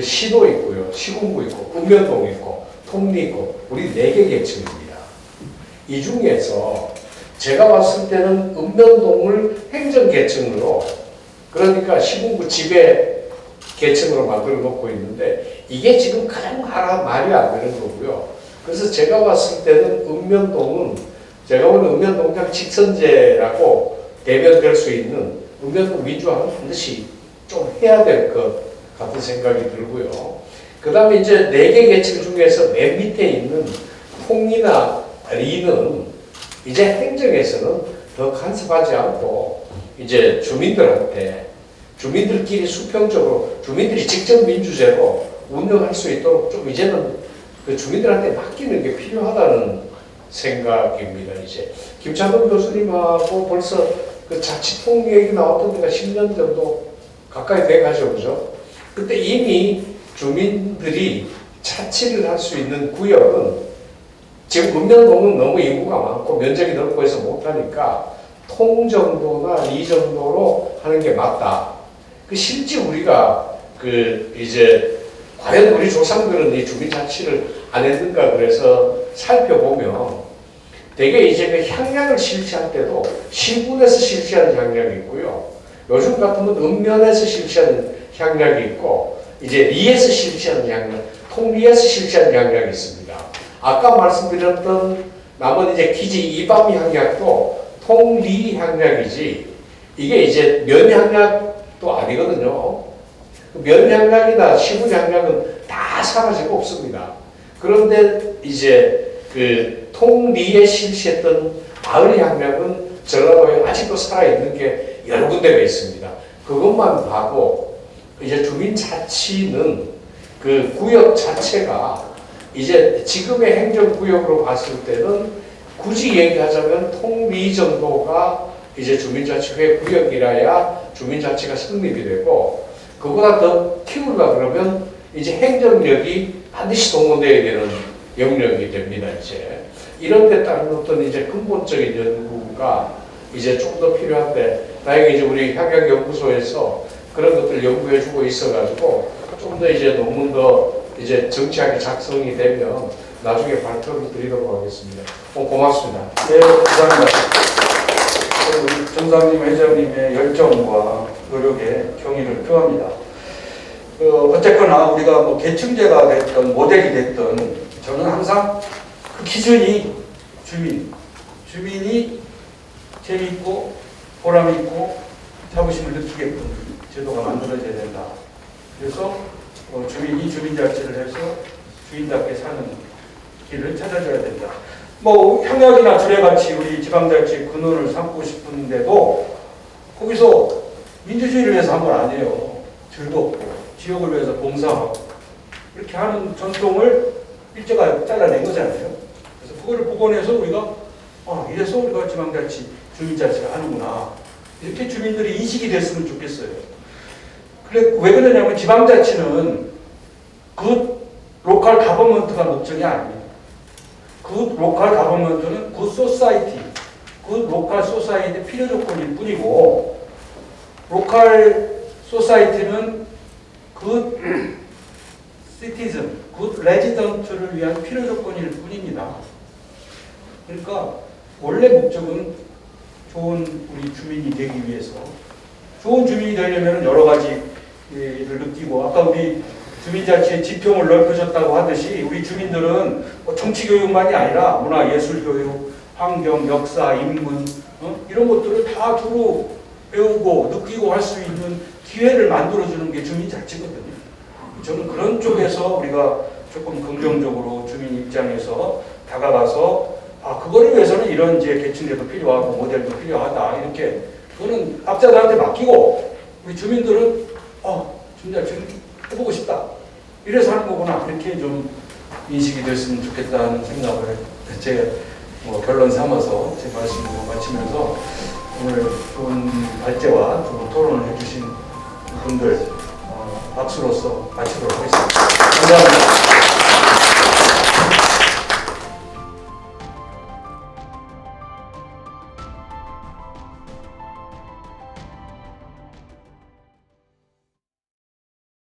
Speaker 11: 시도 있고요, 시군구 있고, 읍면동 있고, 통리 있고, 우리 4개 계층입니다. 이 중에서 제가 봤을 때는 읍면동을 행정계층으로, 그러니까 시군구 지배 계층으로 만들어 놓고 있는데 이게 지금 가장 말이 안 되는 거고요. 그래서 제가 봤을 때는 읍면동은, 제가 보는 읍면동장 직선제라고 대변될 수 있는 읍면동 민주화는 반드시 좀 해야 될 것 같은 생각이 들고요. 그 다음에 이제 4개 계층 중에서 맨 밑에 있는 통이나 리는 이제 행정에서는 더 간섭하지 않고 이제 주민들한테, 주민들끼리 수평적으로 주민들이 직접 민주제로 운영할 수 있도록 좀 이제는 그 주민들한테 맡기는 게 필요하다는 생각입니다. 이제 김찬동 교수님하고 벌써 그 자치통 얘기 나왔던 데가 10년 정도 가까이 돼가죠, 그죠? 그때 이미 주민들이 자치를 할 수 있는 구역은, 지금 읍면동은 너무 인구가 많고 면적이 넓고 해서 못하니까 통 정도나 리 정도로 하는 게 맞다. 그 실제 우리가 그 이제 과연 우리 조상들은 이 주민자치를 안 했는가 그래서 살펴보면 되게 이제 그 향락을 실시할 때도 시군에서 실시하는 향락이 있고요. 요즘 같으면 읍면에서 실시하는 향락이 있고 이제 리에서 실시하는 향락, 통리에서 실시하는 향락이 있습니다. 아까 말씀드렸던 남은 이제 기지 이밤 향락도 통리 향락이지 이게 이제 면 향락도 아니거든요. 면 향락이나 시군 향락은 다 사라지고 없습니다. 그런데 이제 그 통리에 실시했던 마을 향락은 전라도에 아직도 살아있는 게 여러 군데가 있습니다. 그것만 봐도 이제 주민자치는 그 구역 자체가 이제 지금의 행정구역으로 봤을 때는 굳이 얘기하자면 통리 정도가 이제 주민자치회 구역이라야 주민자치가 성립이 되고, 그보다 더 키우려고 그러면 이제 행정력이 반드시 동원되어야 되는 영역이 됩니다. 이제 이런 데 따른 어떤 이제 근본적인 연구가 이제 좀 더 필요한데, 다행히 이제 우리 향약연구소에서 그런 것들 연구해주고 있어가지고 좀 더 이제 논문 더 이제 정치하게 작성이 되면 나중에 발표를 드리도록 하겠습니다. 고맙습니다.
Speaker 1: 네, 감사합니다. 우리 정상님 회장님의 열정과 노력에 경의를 표합니다. 어쨌거나 우리가 뭐 계층제가 됐든 모델이 됐든 저는 항상 그 기준이 주민이 재미있고 보람있고 자부심을 느끼게끔 제도가 만들어져야 된다. 그래서 주민이 주민자치를 해서 주인답게 사는 길을 찾아줘야 된다. 뭐 향약이나 주례같이 우리 지방자치 근원을 삼고 싶은데도 거기서 민주주의를 위해서 한 건 아니에요. 즐겁고 지역을 위해서 봉사하고 이렇게 하는 전통을 일제가 잘라낸 거잖아요. 그래서 그거를 복원해서 우리가 이래서 우리가 지방자치, 주민자치를 하는구나. 이렇게 주민들이 인식이 됐으면 좋겠어요. 그래, 왜 그러냐면 지방자치는 그 로컬 가버먼트가 목적이 아닙니다. 그 로컬 가버먼트는 그 소사이티, 그 로컬 소사이티의 필요 조건일 뿐이고, 로컬 소사이티는 그 시티즌, 그 레지던트를 위한 필요 조건일 뿐입니다. 그러니까 원래 목적은 좋은 우리 주민이 되기 위해서, 좋은 주민이 되려면 여러 가지를 느끼고, 아까 우리 주민자치의 지평을 넓혀줬다고 하듯이 우리 주민들은 정치교육만이 아니라 문화, 예술교육, 환경, 역사, 인문 이런 것들을 다 두루 배우고 느끼고 할 수 있는 기회를 만들어주는 게 주민자치거든요. 저는 그런 쪽에서 우리가 조금 긍정적으로 주민 입장에서 다가가서 그거를 위해서는 이런 이제 계층제도 필요하고 모델도 필요하다. 이렇게 그거는 학자들한테 맡기고 우리 주민들은 주민자치를 해보고 싶다. 이래서 하는 거구나. 이렇게 좀 인식이 됐으면 좋겠다는 생각을 제 결론 삼아서 제 말씀을 마치면서 오늘 좋은 발제와 좋은 토론을 해주신 분들 박수로서 마치도록 하겠습니다. 감사합니다.